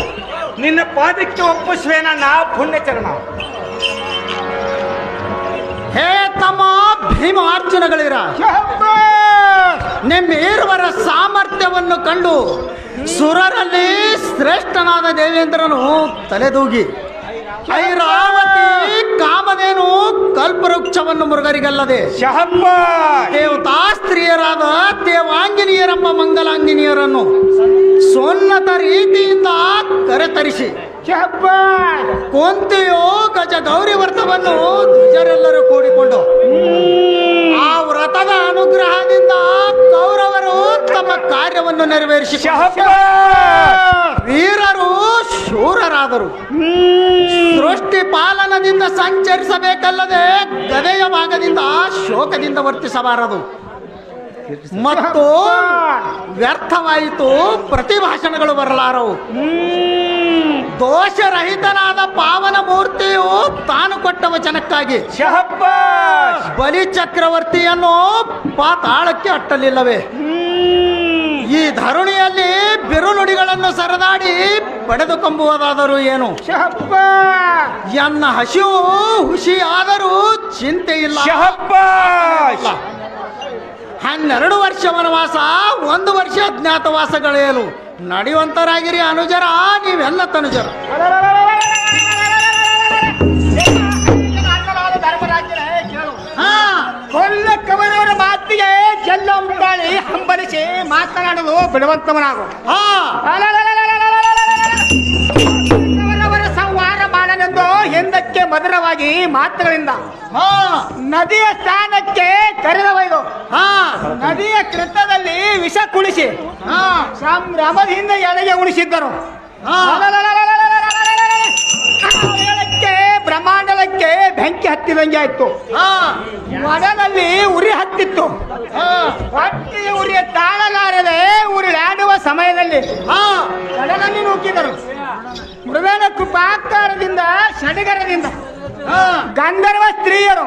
ನಿನ್ನ ಪಾದಕ್ಕೆ ಒಪ್ಪಿಸುವೇನಣ್ಣ ಪುಣ್ಯ ಚರಣ. ಹೇ ತಮ್ಮ ಭೀಮ ಅರ್ಜುನಗಳಿರ, ನಿಮ್ಮಿರುವರ ಸಾಮರ್ಥ್ಯವನ್ನು ಕಂಡು ಸುರರಲ್ಲಿ ಶ್ರೇಷ್ಠನಾದ ದೇವೇಂದ್ರನು ತಲೆದೂಗಿ ಐರಾವತಿ ಕಾಮಧೇನು ಕಲ್ಪವೃಕ್ಷವನ್ನು ಮುರುಗರಿಗಲ್ಲದೆ ದೇವತಾ ಸ್ತ್ರೀಯರಾದ ದೇವಾಂಗಿನಿಯರೆಂಬ ಮಂಗಲಾಂಗಿನಿಯರನ್ನು ಸೋನ್ನತ ರೀತಿಯಿಂದ ಕರೆತರಿಸಿ ಕೊಂತೆಯೋ ಗಜ ಗೌರಿ ವ್ರತವನ್ನು ಧ್ವಜರೆಲ್ಲರೂ ಕೂಡಿಕೊಂಡು ಆ ವ್ರತದ ಅನುಗ್ರಹದಿಂದ ಕೌರವರು ತಮ್ಮ ಕಾರ್ಯವನ್ನು ನೆರವೇರಿಸಿ ವೀರರು ಶೂರರಾದರು. ಸೃಷ್ಟಿ ಪಾಲನದಿಂದ ಸಂಚರಿಸಬೇಕಲ್ಲದೆ ಗದೆಯ ಭಾಗದಿಂದ ಶೋಕದಿಂದ ವರ್ತಿಸಬಾರದು. ಮತ್ತು ವ್ಯರ್ಥವಾಯಿತು ಪ್ರತಿಭಾಷಣಗಳು ಬರಲಾರವು. ದೋಷರಹಿತನಾದ ಪಾವನ ಮೂರ್ತಿಯು ತಾನು ಕೊಟ್ಟ ವಚನಕ್ಕಾಗಿ ಬಲಿ ಚಕ್ರವರ್ತಿಯನ್ನು ಪಾತಾಳಕ್ಕೆ ಅಟ್ಟಲಿಲ್ಲವೇ? ಈ ಧರುಣಿಯಲ್ಲಿ ಬಿರುನುಡಿಗಳನ್ನು ಸರದಾಡಿ ಪಡೆದುಕೊಂಬುವುದಾದರೂ ಏನು? ಎನ್ನ ಹಸಿವು ಹುಸಿಯಾದರೂ ಚಿಂತೆ ಇಲ್ಲ. 12 ವರ್ಷ ವನವಾಸ 1 ವರ್ಷ ಅಜ್ಞಾತವಾಸಗಳೇನು ನಡೆಯುವಂತರಾಗಿರಿ ಅನುಜರ, ನೀವೆಲ್ಲ ತನುಜರ. ಕೊಲ್ಲ ಕವನವರ ಮಾತಿಗೆ ಜಲ್ಲಂಬಾಳಿ ಹಂಬಲಿಸಿ ಮಾತನಾಡಲು ಬಿಡುವಂತವನಾಗು. ಸಂಹಾರ ಮಾಡಲೆಂದು ಹಿಂದಕ್ಕೆ ಮಧುರವಾಗಿ ಮಾತುಗಳಿಂದ ನದಿಯ ಸ್ಥಾನಕ್ಕೆ ಕರೆದವೈದು ನದಿಯ ಕೃತದಲ್ಲಿ ವಿಷ ಕುಳಿಸಿ ಸಂಭ್ರಮದಿಂದ ಎಳೆಗೆ ಉಳಿಸಿದ್ದರು. ಬ್ರಹ್ಮಾಂಡಕ್ಕೆ ಬೆಂಕಿ ಹತ್ತಿದಂಗೆ ಆಯ್ತು. ಒಡನಲ್ಲಿ ಉರಿ ಹತ್ತಿತ್ತು. ಹೊಟ್ಟೆ ಉರಿಯ ತಾಳಲಾರದೆ ಉರುಳಾಡುವ ಸಮಯದಲ್ಲಿ ಕಡಲಲ್ಲಿ ನೂಕಿದರು. ಮೃಗನ ಕೃಪಾಕಾರದಿಂದ ಸಡಗರದಿಂದ ಗಂಧರ್ವ ಸ್ತ್ರೀಯರು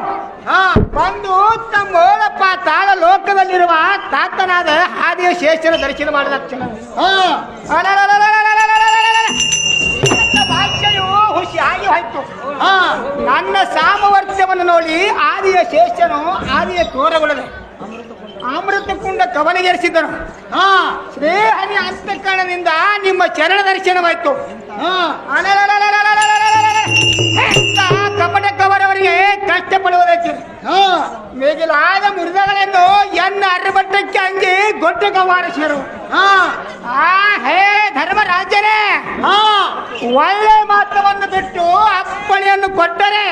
ಬಂದು ತಮ್ಮ ಓಳಪ್ಪ ತಾಳ ಲೋಕದಲ್ಲಿರುವ ತಾತನಾದ ಆದಿಯ ಶೇಷನ ದರ್ಶನ ಮಾಡಿದ ಕ್ಷಣ ಭಾಷೆಯು ಹುಷಿಯಾಗಿ ಹೋಯ್ತು. ನನ್ನ ಸಾಮರ್ಥ್ಯವನ್ನು ನೋಡಿ ಆದಿಯ ಶೇಷನು ಆದಿಯ ತೋರಗೊಳ್ಳದೆ ಅಮೃತ ಕುಂಡ ಕವಲಿಗೆರಿಸಿದ್ದನು. ಶ್ರೀಹರಿ ಅಂತಃಕರಣದಿಂದ ನಿಮ್ಮ ಚರಣ ದರ್ಶನವಾಯ್ತು. ಕಪಟ ಕವರವರಿಗೆ ಕಷ್ಟಪಡುವುದಕ್ಕೆ ಮೇಗಿಲಾದ ಮೃಗಗಳೆಂದು ಎನ್ನ ಅರ್ಬಟ್ಟಕ್ಕೆ ಅಂಗಿ ಗೊಡ್ಡ ಕವಾರಸಿದರು. ಹೇ ಧರ್ಮರಾಜನೇ, ಒಳ್ಳೆ ಮಾತವನ್ನು ಬಿಟ್ಟು ಅಪ್ಪಣೆಯನ್ನು ಕೊಟ್ಟರೆ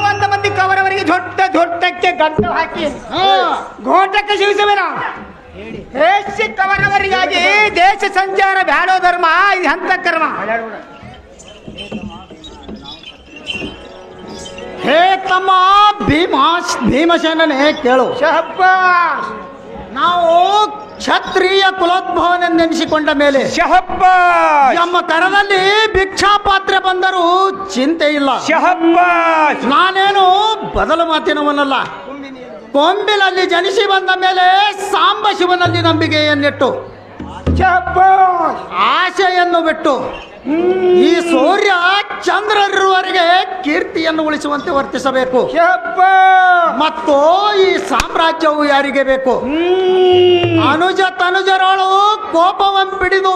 ಒಂದು ಮಂದಿ ಕವರವರಿಗೆ ದೊಡ್ಡ ದೊಡ್ಡಕ್ಕೆ ಗಂಟು ಹಾಕಿ ಘೋಟಕ್ಕೆ ಶಿವಿಸುವೆನು. ಹೆಚ್ಚು ಕವರವರಿಗಾಗಿ ದೇಶ ಸಂಚಾರ ಬ್ಯಾಡೋ ಧರ್ಮ ಇದು ಹಂತ ಕರ್ಮ. ಹೇ ತಮ್ಮ ಭೀಮಸೇನನೇ ಕೇಳು. ನಾವು ಕ್ಷತ್ರಿಯ ಕುಲೋದ್ಭವನೆಂದೆನಿಸಿಕೊಂಡ ಮೇಲೆ ನಮ್ಮ ಕರದಲ್ಲಿ ಭಿಕ್ಷಾ ಪಾತ್ರೆ ಬಂದರೂ ಚಿಂತೆ ಇಲ್ಲ. ನಾನೇನು ಬದಲು ಮಾತಿನವನಲ್ಲ. ಕೊಂಬಿನಲ್ಲಿ ಜನಿಸಿ ಬಂದ ಮೇಲೆ ಸಾಂಬ ಶಿವನಲ್ಲಿ ನಂಬಿಕೆಯನ್ನಿಟ್ಟು ಆಶೆಯನ್ನು ಬಿಟ್ಟು ಈ ಸೂರ್ಯ ಚಂದ್ರರಿರುವವರೆಗೆ ಕೀರ್ತಿಯನ್ನು ಉಳಿಸುವಂತೆ ವರ್ತಿಸಬೇಕು. ಮತ್ತು ಈ ಸಾಮ್ರಾಜ್ಯವು ಯಾರಿಗೆ ಬೇಕು? ಅನುಜ ತನುಜರಳು ಕೋಪವನ್ನು ಹಿಡಿದು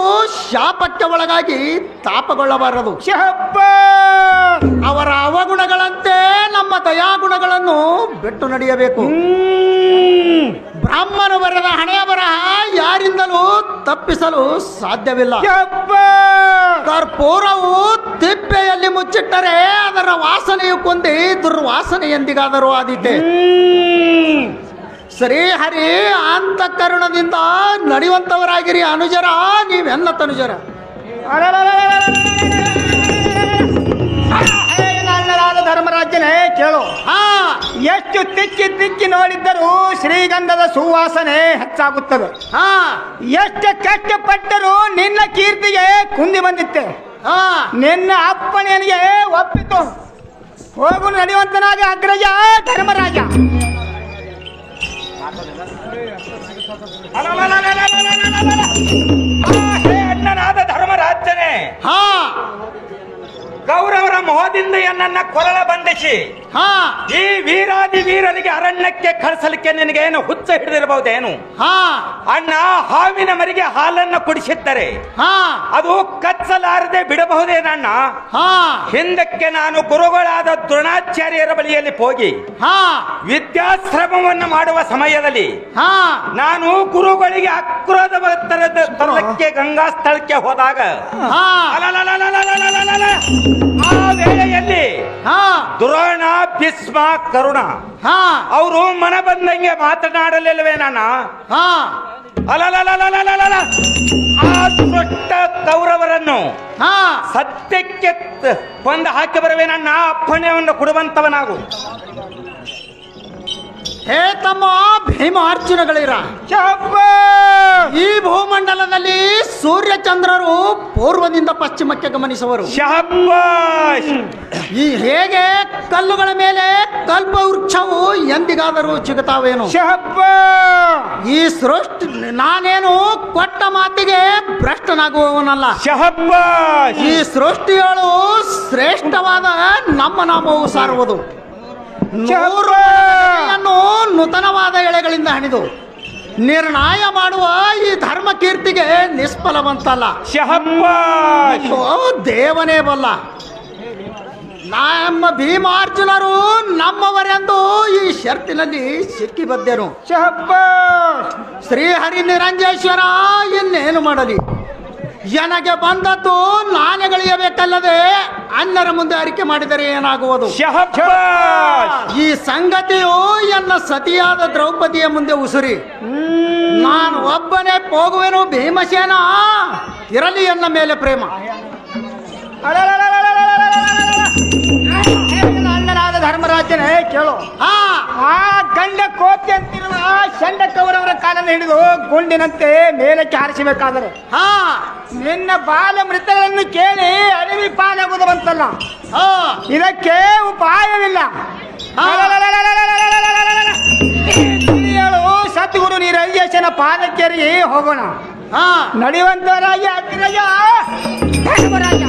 ಶಾಪಕ್ಕೆ ಒಳಗಾಗಿ ತಾಪಗೊಳ್ಳಬಾರದು. ಅವರ ಅವಗುಣಗಳಂತೆ ನಮ್ಮ ದಯಾಗುಣಗಳನ್ನು ಬಿಟ್ಟು ನಡೆಯಬೇಕು. ಬ್ರಾಹ್ಮಣ ಬರೆದ ಹಣೆಯ ಬರಹ ಯಾರಿಂದಲೂ ತಪ್ಪಿಸಲು ಸಾಧ್ಯವಿಲ್ಲ. ಕರ್ಪೂರವು ತಿಪ್ಪೆಯಲ್ಲಿ ಮುಚ್ಚಿಟ್ಟರೆ ಅದರ ವಾಸನೆಯು ಕೊಂದಿ ದುರ್ವಾಸನೆ ಎಂದಿಗಾದರೂ ಆದೀತೆ. ಶ್ರೀಹರಿ ಅಂತಃಕರಣದಿಂದ ನಡೆಯುವಂತವರಾಗಿರಿ ಅನುಜರ, ನೀವೆಲ್ಲ ತನುಜರ. ಧರ್ಮರಾಜನೇ ಕೇಳು. ಎಷ್ಟು ತಿಕ್ಕಿ ತಿಕ್ಕಿ ನೋಡಿದ್ದರೂ ಶ್ರೀಗಂಧದ ಸುವಾಸನೆ ಹೆಚ್ಚಾಗುತ್ತದೆ. ಎಷ್ಟು ಕಷ್ಟಪಟ್ಟರೂ ನಿನ್ನ ಕೀರ್ತಿಗೆ ಕುಂದಿ ಬಂದಿತ್ತೆ. ನಿನ್ನ ಅಪ್ಪಣೆಯನಿಗೆ ಒಪ್ಪಿತು. ಹೋಗು ನಡೆಯುವಂತನಾಗ ಅಗ್ರಜ ಧರ್ಮರಾಜ. ಅಣ್ಣನಾದ ಧರ್ಮರಾಜನೇ, ಕೌರವರ ಮೊಹದಿಂದ ನನ್ನನ್ನ ಕೊರಳ ಬಂಧಿಸಿ ಈ ವೀರಾದಿ ವೀರರಿಗೆ ಅರಣ್ಯಕ್ಕೆ ಕಳಿಸಲಿಕ್ಕೆ ನಿನಗೇನು ಹುಚ್ಚ ಹಿಡಿದಿರಬಹುದೇನು? ಅಣ್ಣ ಹಾವಿನ ಮರಿಗೆ ಹಾಲನ್ನು ಕುಡಿಸಿದ್ದರೆ ಅದು ಕಚ್ಚಲಾರದೆ ಬಿಡಬಹುದೇನಣ್ಣ? ಹಿಂದಕ್ಕೆ ನಾನು ಗುರುಗಳಾದ ದ್ರೋಣಾಚಾರ್ಯರ ಬಳಿಯಲ್ಲಿ ಹೋಗಿ ವಿದ್ಯಾಶ್ರಮವನ್ನು ಮಾಡುವ ಸಮಯದಲ್ಲಿ ನಾನು ಗುರುಗಳಿಗೆ ಅಕ್ರೋಧ ತರಕ್ಕೆ ಗಂಗಾ ಸ್ಥಳಕ್ಕೆ ಹೋದಾಗ ಆ ವೇಳೆಯಲ್ಲಿ ದ್ರೋಣ, ಭೀಷ್ಮ, ಕರುಣ ಅವರು ಮನ ಬಂದಂಗೆ ಮಾತನಾಡಲಿಲ್ವೇ ನಾನು? ಆ ದುಷ್ಟ ಕೌರವರನ್ನು ಸತ್ಯಕ್ಕೆ ಕೊಂದು ಹಾಕಿ ಬರುವೆ. ನನ್ನ ಅಪ್ಪಣೆಯನ್ನು ಕೊಡುವಂತವನಾಗು. ಹೇ ತಮ್ಮ ಭೀಮಾರ್ಜುನಗಳಿರ, ಈ ಭೂಮಂಡಲದಲ್ಲಿ ಸೂರ್ಯ ಚಂದ್ರರು ಪೂರ್ವದಿಂದ ಪಶ್ಚಿಮಕ್ಕೆ ಗಮನಿಸುವರು. ಈ ಹೇಗೆ ಕಲ್ಲುಗಳ ಮೇಲೆ ಕಲ್ಪ ವೃಕ್ಷವು ಎಂದಿಗಾದರೂ ಚಿಗುತ್ತಾವೇನು? ಈ ಸೃಷ್ಟಿ ನಾನೇನು ಕೊಟ್ಟ ಮಾತಿಗೆ ಭ್ರಷ್ಟನಾಗುವವನಲ್ಲ. ಈ ಸೃಷ್ಟಿಗಳು ಶ್ರೇಷ್ಠವಾದ ನಮ್ಮ ನಾಮವು ಸಾರುವುದು. ನೂತನವಾದ ಎಳೆಗಳಿಂದ ಹಣಿದು ನಿರ್ಣಯ ಮಾಡುವ ಈ ಧರ್ಮ ಕೀರ್ತಿಗೆ ನಿಷ್ಫಲವಂತಲ್ಲ. ದೇವನೇ ಬಲ್ಲ. ನಮ್ಮ ಭೀಮಾರ್ಜುನರು ನಮ್ಮವರೆಂದು ಈ ಷರ್ತಿನಲ್ಲಿ ಸಿಕ್ಕಿ ಬದ್ದೆನು. ಶ್ರೀಹರಿ ನಿರಂಜೇಶ್ವರ ಇನ್ನೇನು ಮಾಡಲಿ? ನನಗೆ ಬಂದದ್ದು ನಾನೇ ಗಳಿಯಬೇಕಲ್ಲದೆ ಅನ್ಯರ ಮುಂದೆ ಅರಿಕೆ ಮಾಡಿದರೆ ಏನಾಗುವುದು? ಈ ಸಂಗತಿಯು ಎನ್ನ ಸತಿಯಾದ ದ್ರೌಪದಿಯ ಮುಂದೆ ಉಸುರಿ. ನಾನು ಒಬ್ಬನೇ ಹೋಗುವೆನು ಭೀಮಸೇನ, ಇರಲಿ ಎನ್ನ ಮೇಲೆ ಪ್ರೇಮ. ಅಣ್ಣನಾದ ಧರ್ಮರಾಜನೇ ಕೇಳು. ಆ ಗಂಡ ಕೋತಿ ಅಂತಿರುವ ಶಂಡ ಕೌರವರ ಕಾಲನ್ನು ಹಿಡಿದು ಗುಂಡಿನಂತೆ ಮೇಲಕ್ಕೆ ಹಾರಿಸಬೇಕಾದರೆ ನಿನ್ನ ಬಾಲ ಮೃತಗಳನ್ನು ಕೇಳಿ ಅಡವಿ ಪಾಲಾಗುವುದು ಬಂತಲ್ಲ, ಇದಕ್ಕೆ ಉಪಾಯವಿಲ್ಲ. ಸದ್ಗುರು ನೀರಯ್ಯನ ಪಾದಕ್ಕೇರಿ ಹೋಗೋಣ. ನಡೆಯುವಂತ ರಾಜ ಅಗ್ರಜ ಧರ್ಮರಾಜ.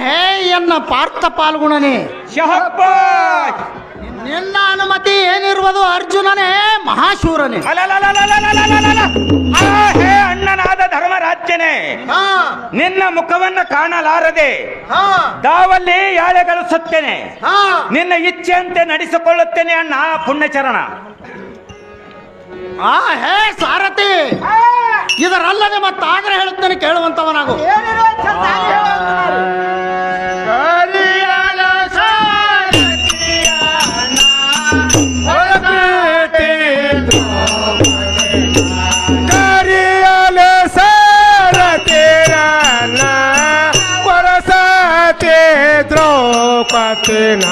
ಹೇ ಎನ್ನ ಪಾರ್ಥ ಪಾಲ್ಗುಣನೆ, ನಿನ್ನ ಅನುಮತಿ ಏನಿರುವುದು ಅರ್ಜುನನೇ ಮಹಾಶೂರನೇ. ಹೇ ಅಣ್ಣನಾದ ಧರ್ಮರಾಜ್ಯನೇ, ನಿನ್ನ ಮುಖವನ್ನು ಕಾಣಲಾರದೆ ದಾವಲ್ಲಿ ಯಾಳೆಗಳಿಸುತ್ತೇನೆ, ನಿನ್ನ ಇಚ್ಛೆಯಂತೆ ನಡೆಸಿಕೊಳ್ಳುತ್ತೇನೆ ಅಣ್ಣ ಪುಣ್ಯಚರಣ. ಹೇ ಸಾರಥಿ, ಇದರಲ್ಲದೆ ಮತ್ತಾದ್ರೆ ಹೇಳುತ್ತೇನೆ ಕೇಳುವಂತವನಾಗು. ದ್ರೌಪದಿನ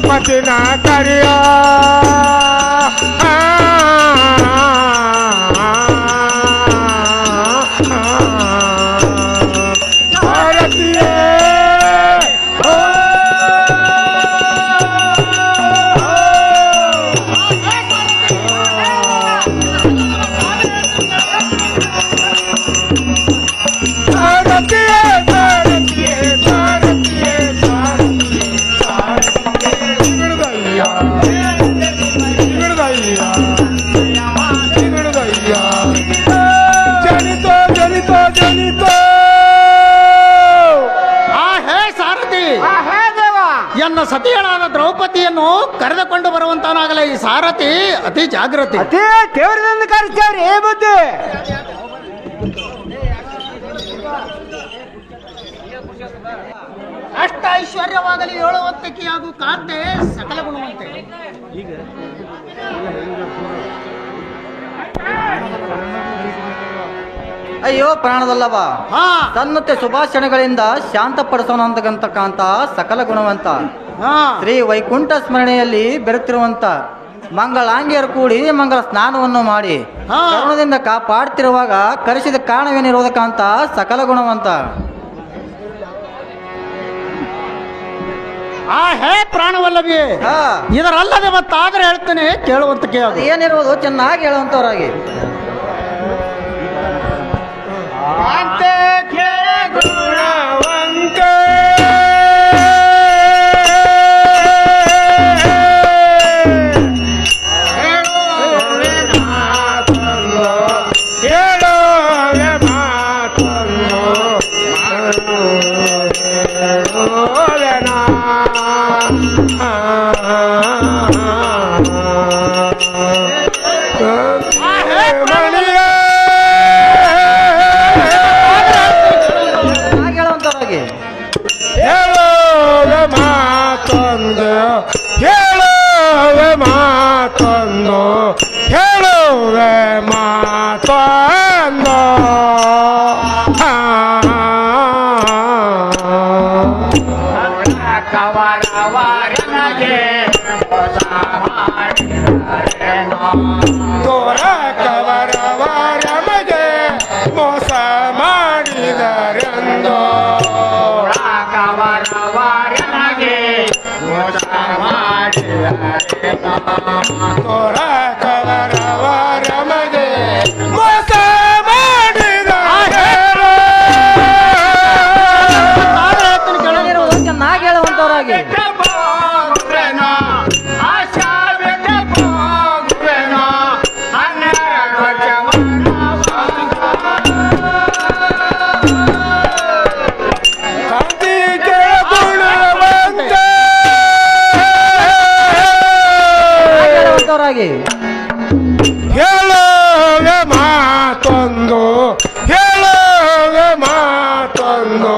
ಪತಿನ ಕರಿಯ ಎನ್ನ ಸತಿಯಳಾದ ದ್ರೌಪದಿಯನ್ನು ಕರೆದುಕೊಂಡು ಬರುವಂತವನಾಗಲೇ ಈ ಸಾರಥಿ ಅತಿ ಜಾಗೃತಿ. ಅತಿ ದೇವರನ್ನು ಕರೆಸ್ತಾರೆ ಏ ಬುದ್ಧಿ. ಅಷ್ಟ ಐಶ್ವರ್ಯವಾಗಲಿ ಹೇಳುವಂತಕ್ಕೆ ಹಾಗೂ ಕಾಂತೆ ಸಕಲ ಗುಣವಂತೆ. ಅಯ್ಯೋ ಪ್ರಾಣದಲ್ಲವ, ತನ್ನತ್ತೆ ಸುಭಾಷಣೆಗಳಿಂದ ಶಾಂತಪಡಿಸೋಣಂತಕ್ಕಂತ ಸಕಲ ಗುಣವಂತ ಶ್ರೀ ವೈಕುಂಠ ಸ್ಮರಣೆಯಲ್ಲಿ ಬೆರೆತಿರುವಂತ ಮಂಗಳಾಂಗಿಯರು ಕೂಡಿ ಮಂಗಳ ಸ್ನಾನವನ್ನು ಮಾಡಿ ಕರುಣದಿಂದ ಕಾಪಾಡ್ತಿರುವಾಗ ಕರೆಸಿದ ಕಾರಣವೇನಿರುವುದಕ್ಕಂತ ಸಕಲ ಗುಣವಂತ. ಹೇ ಪ್ರಾಣವಲ್ಲವೇ, ಇದರಲ್ಲದೆ ಮತ್ತಾದ್ರೆ ಹೇಳ್ತೇನೆ ಕೇಳುವಂತ ಏನಿರುವುದು ಚೆನ್ನಾಗಿ ಹೇಳುವಂತವರಾಗಿ. ತೋರ ಕವರವರ ಮಗೆ ಮೋಸ ಮಾಡಿದರೆಂದೋ ತೋರ ಕವರವಾರ ಮಗೆ ಮೋಸ ಮಾಡಿದ ಕೇಳಲಿರುವುದು ಚೆನ್ನಾಗಿ ಹೇಳುವಂತವರಾಗಿ ಹೇಳುವೆ ಮಾತೊಂದು ಹೇಳುವೆ ಮಾತೊಂದು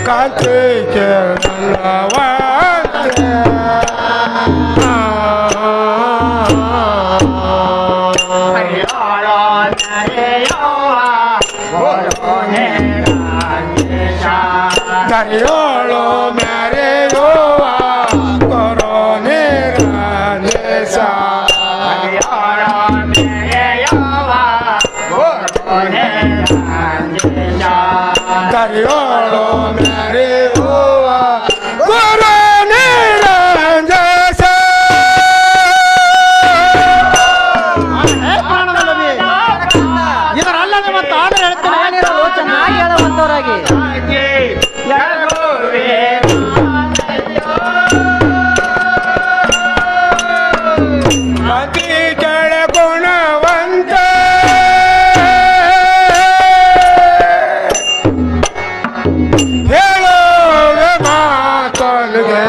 ಕಾಂತಿ ಕೇಳಲವಂತೆ ಕರಿಯೋಳು ಮ್ಯಾರೆಯುವ ಕೊರೋನೆ ರಾಜೇಶ ಕರಿಯೋಳು ಮ್ಯಾರೆಯುವ ಕೊರೋನೆ ರಾಜೇಶ ಇದರಲ್ಲದೆ ಮತ್ತೆ ಆದ್ರೆ ಹೇಳ್ತೇನೆ ಚೆನ್ನಾಗಿ ಹೇಳುವಂತವರಾಗಿ ಅತಿ ಕೆಳಗುಣವಂತ ಹೇಳುವೆ ಮಾತೊಲಿಗೆ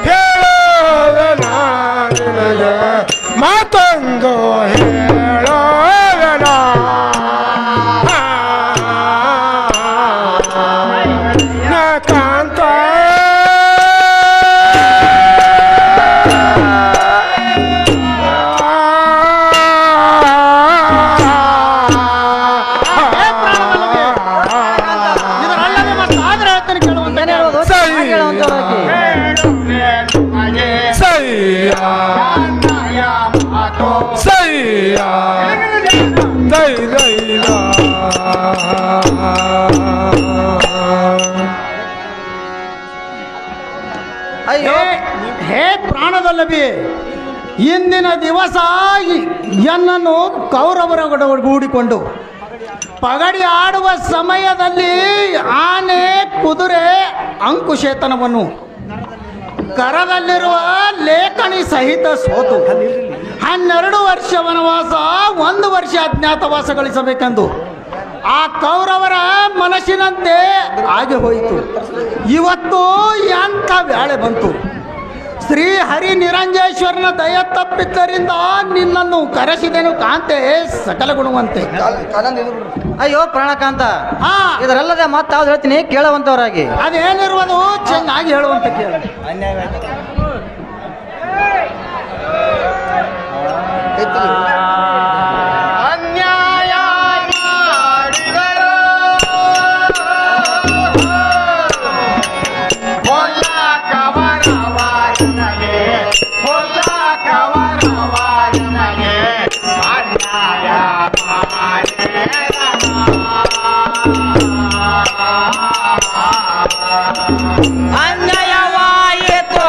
ಹೇಳುವೆ ನಾನಿಗೆ ಮಾತೊಂದು ಹೇಳುವೆ ನಾ ಕಾಂತ ಇದರಲ್ಲದೆ ಮತ್ತೆ ಆದ್ರೆ ಹೇಳ್ತೇನೆ ಕೇಳುವಂತ ಹೇಳುವುದು ಚೆನ್ನಾಗಿ ಹೇಳುವಂತವರಾಗಿ ಸಯ್ಯ ಸಯ್ಯ ದೈ ದೈ ಅಯ್ಯೋ ಹೇ ಪ್ರಾಣದಲ್ಲಭಿ ಇಂದಿನ ದಿವಸ ಎನ್ನನ್ನು ಕೌರವರೊಡಗೂಡಿಕೊಂಡು ಪಗಡಿ ಆಡುವ ಸಮಯದಲ್ಲಿ ಆನೆ ಕುದುರೆ ಅಂಕುಶೇತನವನ್ನು ಕರದಲ್ಲಿರುವ ಲೇಖನಿ ಸಹಿತ ಸೋತು 12 ವರ್ಷ ವನವಾಸ 1 ವರ್ಷ ಅಜ್ಞಾತವಾಸ ಗಳಿಸಬೇಕೆಂದು ಆ ಕೌರವರ ಮನಸ್ಸಿನಂತೆ ಆಗಿ ಹೋಯಿತು. ಇವತ್ತು ಎಂಥ ಬ್ಯಾಳೆ ಬಂತು. ಶ್ರೀ ಹರಿ ನಿರಂಜೇಶ್ವರನ ದಯ ತಪ್ಪಿದ್ದರಿಂದ ನಿನ್ನನ್ನು ಕರೆಸಿದೆನು ಕಾಂತೆ ಸಕಲ ಗುಣವಂತೆ. ಅಯ್ಯೋ ಪ್ರಾಣಕಾಂತ ಹಾ ಇದರಲ್ಲದೆ ಮತ್ತೆ ಯಾವ್ದು ಹೇಳ್ತೀನಿ ಕೇಳುವಂತವರಾಗಿ ಅದೇನಿರುವುದು ಚೆನ್ನಾಗಿ ಹೇಳುವಂತ ಕೇಳಿ. ಅನ್ಯಾಯ ಮಾಡಿದರು ಹೊಲ ಕವರವಾರನಗೆ ಹೊಲ ಕವರವಾರನಗೆ ಅನ್ಯಾಯ ಅನ್ಯಾಯವಾಯಿತು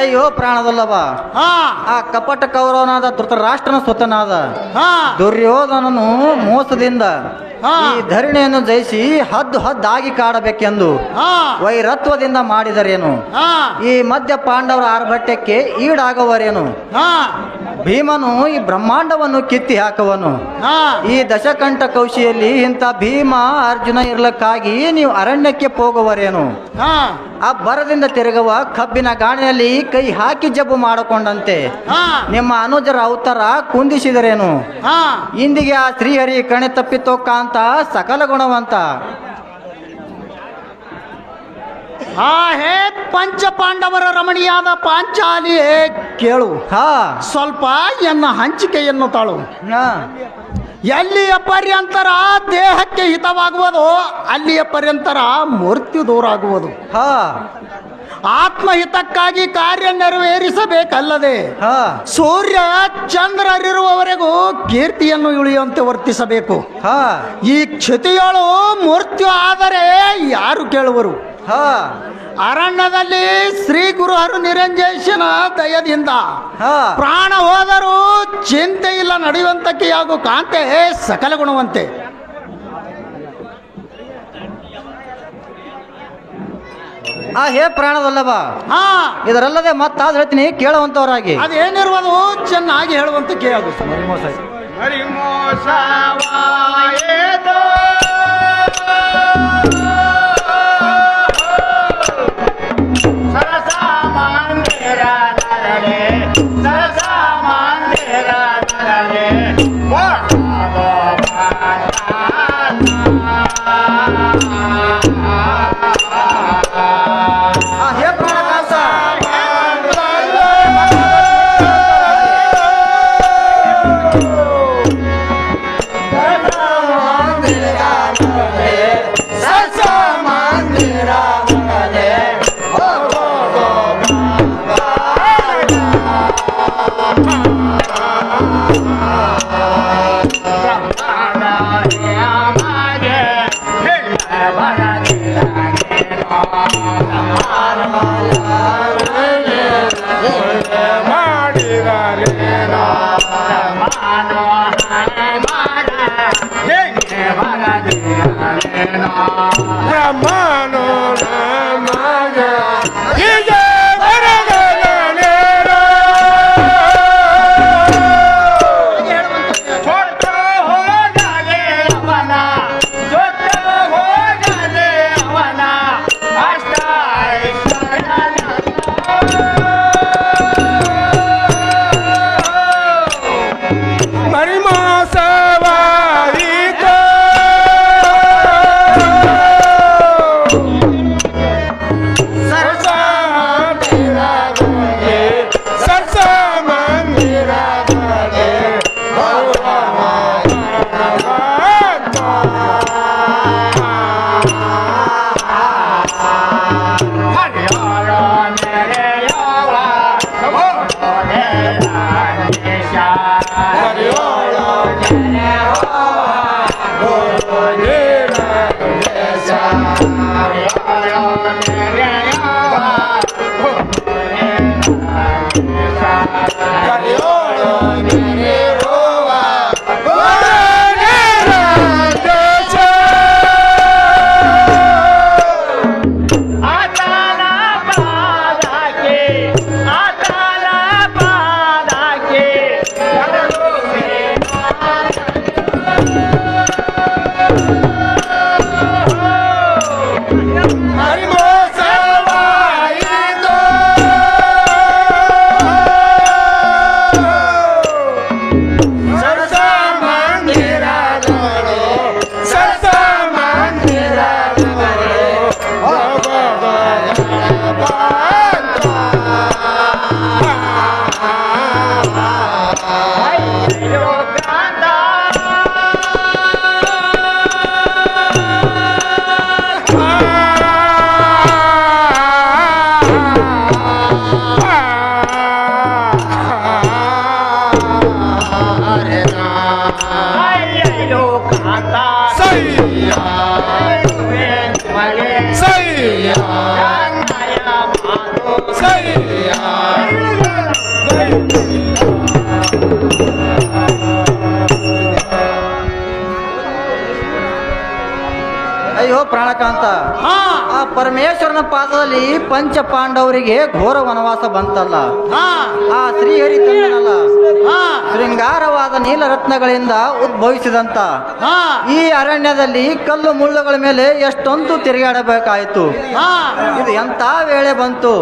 ಅಯ್ಯೋ ಪ್ರಾಣದಲ್ಲವ ಹಾ ಆ ಕಪಟ ಕೌರವನಾದ ಧೃತರಾಷ್ಟ್ರನ ಸುತನಾದ ಹಾ ದುರ್ಯೋಧನನು ಮೋಸದಿಂದ ಹಾ. ಈ ಧರಣಿಯನ್ನು ಜಯಿಸಿ ಹದ್ದಾಗಿ ಕಾಡಬೇಕೆಂದು ಹಾ ವೈರತ್ವದಿಂದ ಮಾಡಿದರೇನು? ಹಾ ಈ ಮಧ್ಯ ಪಾಂಡವರ ಆರ್ಭಟ್ಯಕ್ಕೆ ಈಡಾಗುವರೇನು? ಹಾ ಭೀಮನು ಈ ಬ್ರಹ್ಮಾಂಡವನ್ನು ಕಿತ್ತಿ ಹಾಕುವನು. ಹಾ ಈ ದಶಕಂಠ ಕೌಶಿಯಲ್ಲಿ ಇಂಥ ಭೀಮ ಅರ್ಜುನ ಇರ್ಲಕ್ಕಾಗಿ ನೀವು ಅರಣ್ಯಕ್ಕೆ ಹೋಗುವರೇನು? ಹಾ ಆ ಬರದಿಂದ ತಿರುಗುವ ಕಬ್ಬಿನ ಗಾಣಿಯಲ್ಲಿ ಕೈ ಹಾಕಿ ಜಬ್ಬು ಮಾಡಿಕೊಂಡಂತೆ ಹಾ ನಿಮ್ಮ ಅನುಜರ ಅವತಾರ ಕುಂದಿಸಿದರೇನು? ಹಾ ಇಂದಿಗೆ ಆ ಶ್ರೀಹರಿ ಕಣೆ ತಪ್ಪಿತೋ ಕಾಂತ ಸಕಲ ಗುಣವಂತ. ಹಾ ಹೇ ಪಂಚ ಪಾಂಡವರ ರಮಣೀಯಾದ ಪಾಂಚಾಲಿ ಕೇಳು. ಹಾ ಸ್ವಲ್ಪ ಎನ್ನ ಹಂಚಿಕೆಯನ್ನು ತಾಳು. ಹಾ ಎಲ್ಲಿಯ ಪರ್ಯಂತರ ದೇಹಕ್ಕೆ ಹಿತವಾಗುವುದು ಅಲ್ಲಿಯ ಪರ್ಯಂತರ ಮೃತ್ಯು ದೂರ ಆಗುವುದು. ಹಾ ಆತ್ಮಹಿತಕ್ಕಾಗಿ ಕಾರ್ಯ ನೆರವೇರಿಸಬೇಕಲ್ಲದೆ ಹಾ ಸೂರ್ಯ ಚಂದ್ರರಿರುವವರೆಗೂ ಕೀರ್ತಿಯನ್ನು ಇಳಿಯುವಂತೆ ವರ್ತಿಸಬೇಕು. ಹಾ ಈ ಕ್ಷತಿಯಳು ಮೃತ್ಯು ಆದರೆ ಯಾರು ಕೇಳುವರು? ಹಾ ಅರಣ್ಯದಲ್ಲಿ ಶ್ರೀ ಗುರುಹರು ನಿರಂಜೇಶನ ದಯದಿಂದ ಹಾ ಪ್ರಾಣ ಹೋದರೂ ಚಿಂತೆ ಇಲ್ಲ, ನಡೆಯುವಂತಕ್ಕೆ ಹಾಗೂ ಕಾಂತೆ ಸಕಲ ಗುಣವಂತೆ. ಆ ಹೇ ಪ್ರಾಣದಲ್ಲವ ಹಾ ಇದರಲ್ಲದೆ ಮತ್ತಾದ ಹೇಳ್ತೀನಿ ಕೇಳುವಂತವರಾಗಿ. ಅದೇನಿರುವುದು ಚೆನ್ನಾಗಿ ಹೇಳುವಂತ ಕೇಳು. ಆ ಹೇ ಪ್ರಾಣಕಾಂತ ಬ್ರಹ್ಮನು ನಮಗೆ ಹರಿಮೋಸ ಪ್ರಾಣಕಾಂತ, ಹಾ ಆ ಪರಮೇಶ್ವರನ ಪಾದದಲ್ಲಿ ಪಂಚ ಪಾಂಡವರಿಗೆ ಘೋರ ವನವಾಸ ಬಂತಲ್ಲ, ಹಾ ಆ ಶ್ರೀಹರಿ ತಂದನಲ್ಲ, ಹಾ ಶೃಂಗಾರವಾದ ನೀಲರತ್ನಗಳಿಂದ ಉದ್ಭವಿಸಿದಂತ ಹಾ ಈ ಅರಣ್ಯದಲ್ಲಿ ಕಲ್ಲು ಮುಳ್ಳುಗಳ ಮೇಲೆ ಎಷ್ಟೊಂದು ತಿರುಗಾಡಬೇಕಾಯಿತು. ಹಾ ಇದು ಎಂತ ವೇಳೆ ಬಂತು.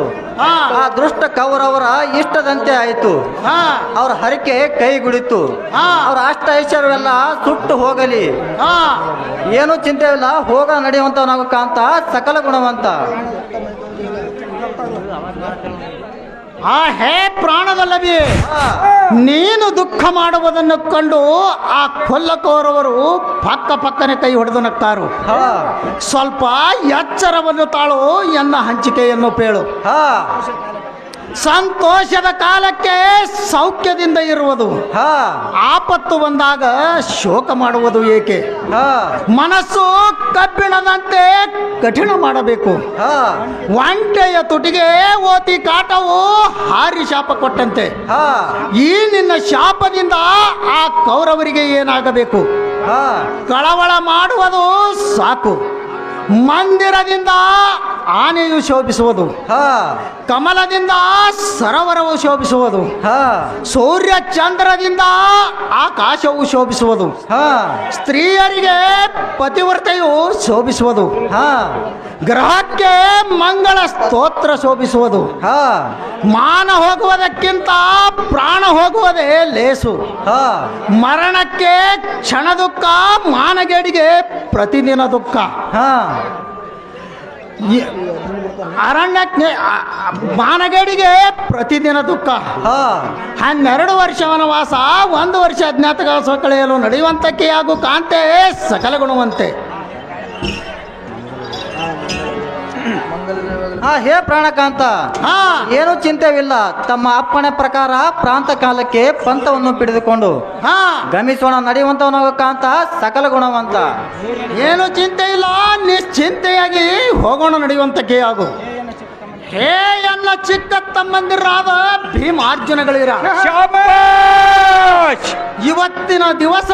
ಹಾ ಆ ದುಷ್ಟ ಕೌರವರ ಇಷ್ಟದಂತೆ ಆಯಿತು. ಹಾ ಅವ್ರ ಹರಕೆ ಕೈಗುಡಿತು. ಹಾ. ಅವ್ರ ಅಷ್ಟ ಐಶ್ವರ್ಯವೆಲ್ಲ ಸುಟ್ಟು ಹೋಗಲಿ, ಹಾ ಏನು ಚಿಂತೆ ಇಲ್ಲ, ಹೋಗ ನಡೆಯುವಂತವನಾಗ ಕಾಂತ ಸಕಲ ಗುಣವಂತ. ಆ ಹೇ ಪ್ರಾಣವಲ್ಲವೇ, ನೀನು ದುಃಖ ಮಾಡುವುದನ್ನು ಕಂಡು ಆ ಕೊಲ್ಲಕೋರವರು ಪಕ್ಕ ಪಕ್ಕನೆ ಕೈ ಹೊಡೆದು ನಕ್ತಾರು. ಹಾ ಸ್ವಲ್ಪ ಎಚ್ಚರವನ್ನು ತಾಳು, ಎನ್ನ ಹಂಚಿಕೆಯನ್ನು ಪೇಳು. ಹಾ ಸಂತೋಷದ ಕಾಲಕ್ಕೆ ಸೌಖ್ಯದಿಂದ ಇರುವುದು, ಹಾ ಆಪತ್ತು ಬಂದಾಗ ಶೋಕ ಮಾಡುವುದು ಏಕೆ? ಹಾ ಮನಸ್ಸು ಕಬ್ಬಿಣದಂತೆ ಕಠಿಣ ಮಾಡಬೇಕು. ಹಾ ಒಂಟೆಯ ತುಟಿಗೆ ಓತಿ ಕಾಟವು ಹಾರಿ ಶಾಪ ಕೊಟ್ಟಂತೆ. ಹಾ ಈ ನಿನ್ನ ಶಾಪದಿಂದ ಆ ಕೌರವರಿಗೆ ಏನಾಗಬೇಕು? ಹಾ ಕಳವಳ ಮಾಡುವುದು ಸಾಕು. ಮಂದಿರದಿಂದ ಆನೆಯು ಶೋಭಿಸುವುದು, ಹಾ ಕಮಲದಿಂದ ಸರೋವರವು ಶೋಭಿಸುವುದು, ಹಾ ಸೂರ್ಯ ಚಂದ್ರದಿಂದ ಆಕಾಶವು ಶೋಭಿಸುವುದು, ಹಾ ಸ್ತ್ರೀಯರಿಗೆ ಪತಿವ್ರತೆಯು ಶೋಭಿಸುವುದು, ಹಾ ಗ್ರಹಕ್ಕೆ ಮಂಗಳ ಸ್ತೋತ್ರ ಶೋಭಿಸುವುದು. ಹಾ ಮಾನ ಹೋಗುವುದಕ್ಕಿಂತ ಪ್ರಾಣ ಹೋಗುವುದೇ ಲೇಸು. ಹಾ ಮರಣಕ್ಕೆ ಕ್ಷಣ ದುಃಖ, ಮಾನಗೇಡಿಗೆ ಪ್ರತಿದಿನ ದುಃಖ. ಹಾ ಅರಣ್ಯಕ್ಕೆ ಮಾನಗೇಡಿಗೆ ಪ್ರತಿದಿನ ದುಃಖ. ಹಾ 12 ವರ್ಷ ವನವಾಸ, 1 ವರ್ಷ ಅಜ್ಞಾತವಾಸ ಕಳೆಯಲು ನಡೆಯುವಂತಕ್ಕೆ ಹಾಗೂ ಕಾಂತೆ ಸಕಲ ಗುಣವಂತೆ. ಹಾ ಹೇ ಪ್ರಾಣಕಾಂತ, ಹಾ ಏನು ಚಿಂತೆವಿಲ್ಲ. ತಮ್ಮ ಅಪ್ಪಣೆ ಪ್ರಕಾರ ಪ್ರಾಂತ ಕಾಲಕ್ಕೆ ಪಂಥವನ್ನು ಹಿಡಿದುಕೊಂಡು ಹಾ ಗಮಿಸೋಣ ನಡೆಯುವಂತವನಾಗ ಕಾಂತ ಸಕಲ ಗುಣವಂತ. ಏನು ಚಿಂತೆ ಇಲ್ಲ, ನಿಶ್ಚಿಂತೆಯಾಗಿ ಹೋಗೋಣ ನಡೆಯುವಂತಕ್ಕೆ ಆಗು. ಹೇ ಎನ್ನ ಚಿಕ್ಕ ತಮ್ಮಂದಿರಾದ ಭೀಮಾರ್ಜುನಗಳಿರ, ಇವತ್ತಿನ ದಿವಸ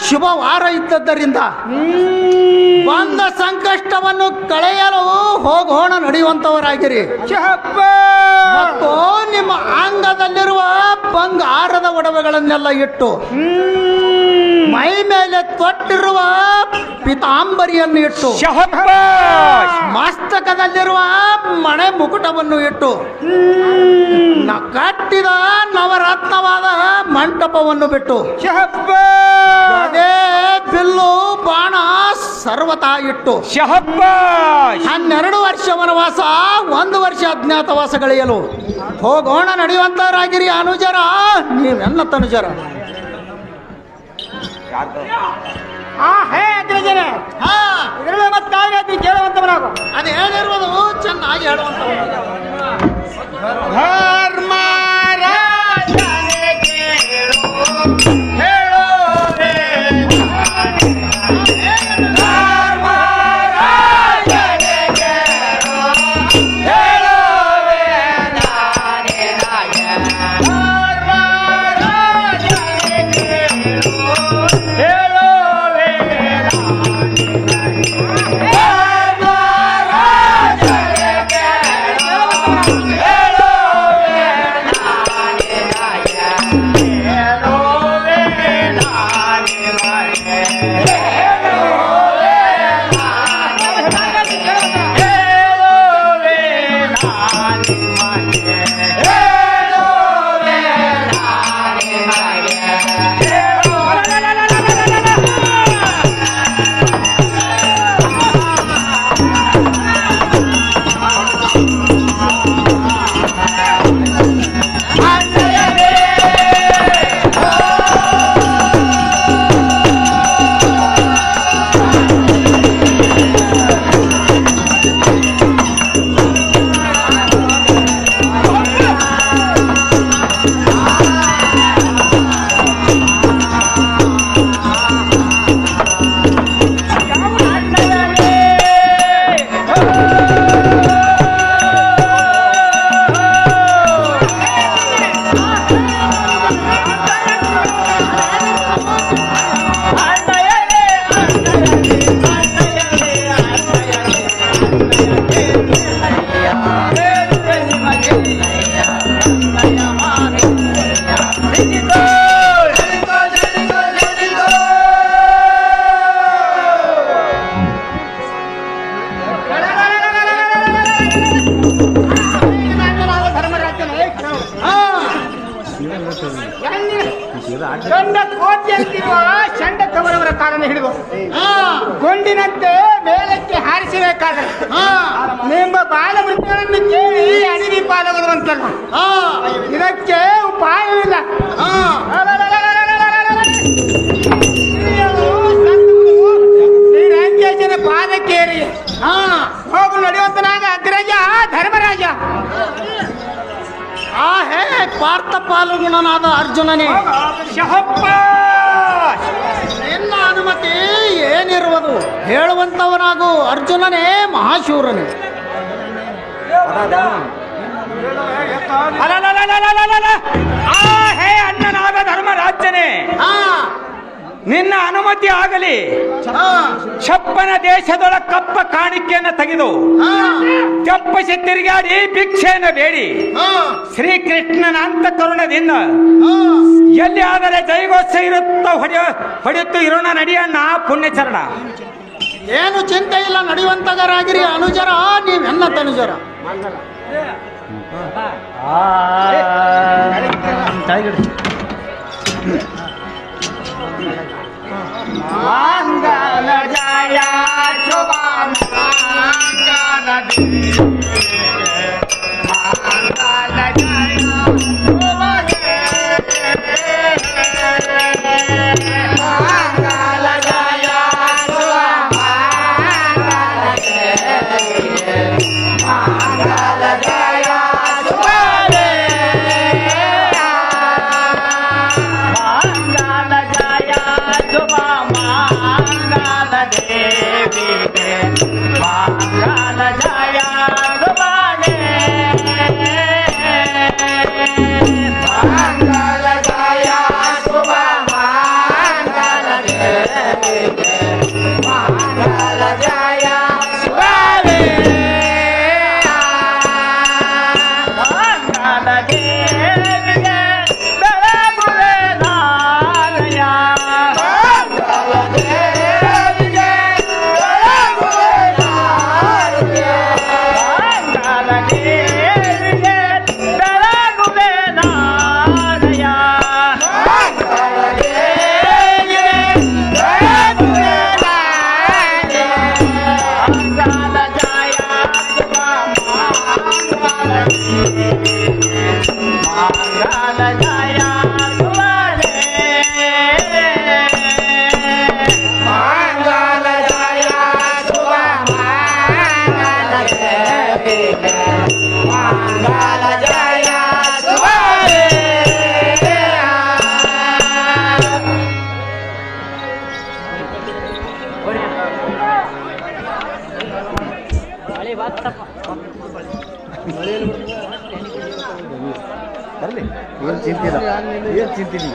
ಶುಭವಾರ ಇದ್ದದ್ದರಿಂದ ಬಂದ ಸಂಕಷ್ಟವನ್ನು ಕಳೆಯಲು ಹೋಗೋಣ ನಡೆಯುವಂತವರಾಗಿರಿ. ಮತ್ತು ನಿಮ್ಮ ಅಂಗದಲ್ಲಿರುವ ಬಂಗಾರದ ಒಡವೆಗಳನ್ನೆಲ್ಲ ಇಟ್ಟು ಮೈ ಮೇಲೆ ತೊಟ್ಟಿರುವ ಪಿತಾಂಬರಿಯನ್ನು ಇಟ್ಟು ಮಸ್ತಕದಲ್ಲಿರುವ ಮಣೆ ಮುಕುಟವನ್ನು ಇಟ್ಟು ಕಟ್ಟಿದ ನವರತ್ನವಾದ ಮಂಟಪವನ್ನು ಬಿಟ್ಟು ಅದೇ ಬಿಲ್ಲು ಬಾಣ ಸರ್ವತಾ ಇಟ್ಟು 12 ವರ್ಷ ವನವಾಸ, 1 ವರ್ಷ ಅಜ್ಞಾತವಾಸ ಕಳೆಯಲು ಹೋಗೋಣ ನಡೆಯುವಂತವರಾಗಿರಿ. ಅನುಜರ, ನೀವೆನ್ನ ತನುಜರ. ಇದರಲ್ಲಿ ಮತ್ತೆ ಕೇಳುವಂತವರಾಗು. ಅದು ಹೇಳಿರುವುದು ಚೆನ್ನಾಗಿ ಹೇಳುವಂತವರು. ಗಂಡ ಕೋಟೆಯಂತಿರುವ ಚಂಡ ಕವರವರ ಕಾಲನ್ನು ಹಿಡಿದು ಗೊಂಡಿನಂತೆ ಮೇಲಕ್ಕೆ ಹಾರಿಸಬೇಕಾದ್ರೆ ನಿಮ್ಮ ಬಾಲ ಮೃತ್ಯುಗಳನ್ನು ಕೇಳಿ ಅಡಿಗೆ ಪಾಲಾಗುವಂತಲ್ಲ. ಇದಕ್ಕೆ ಉಪಾಯವಿಲ್ಲ. ಶ್ರೀರಂಗೇಶನ ಪಾದಕ್ಕೇರಿ ಹೋಗು ನಡೆಯುವಂತನಾಗ ಅಗ್ರಜ ಧರ್ಮರಾಜ. ಹೇ ಪಾರ್ಥ ಪಾಲ್ಗುಣನಾದ ಅರ್ಜುನನೇ, ನಿನ್ನ ಅನುಮತಿ ಏನಿರುವುದು ಹೇಳುವಂತವನಾಗು ಅರ್ಜುನನೇ, ಮಹಾಶೂರನೇ. ಹೇ ಅಣ್ಣನಾದ ಧರ್ಮರಾಜನೇ, ನಿನ್ನ ಅನುಮತಿ ಆಗಲಿ. ಶಪ್ಪನ ದೇಶದೊಳ ಕಪ್ಪ ಕಾಣಿಕೆಯನ್ನು ತೆಗೆದು ತಪ್ಪಸಿ ತಿರುಗಾಡಿ ಭಿಕ್ಷೆಯನ್ನು ಬೇಡಿ ಶ್ರೀಕೃಷ್ಣನ ಅಂತ ಕರುಣದಿಂದ ಎಲ್ಲಿ ಆದರೆ ಜೈಗೋತ್ಸ ಹೊಡೆಯುತ್ತು ಇರೋಣ ನಡಿಯಣ್ಣ ಪುಣ್ಯಚರಣ. ಏನು ಚಿಂತೆ ಇಲ್ಲ, ನಡೆಯುವಂತಗರಾಗಿರಿ ಅನುಜರ, ನೀವೆನ್ನ ತನುಜರ. ಮಂಗಲ ಜಯ ಶುಭ ಮಂಗಲ ಮಂಗಲ ಜಯ ಶುಭ ಮಂಗಲ ಜಯ ಶುಭ ಮಂಗಲ ಜಯ ಶುಭ ಬರ್ಲಿ, ಏನ್ ಚಿಂತಿಲ್ಲ, ಏನ್ ಚಿಂತಿಲ್ಲ.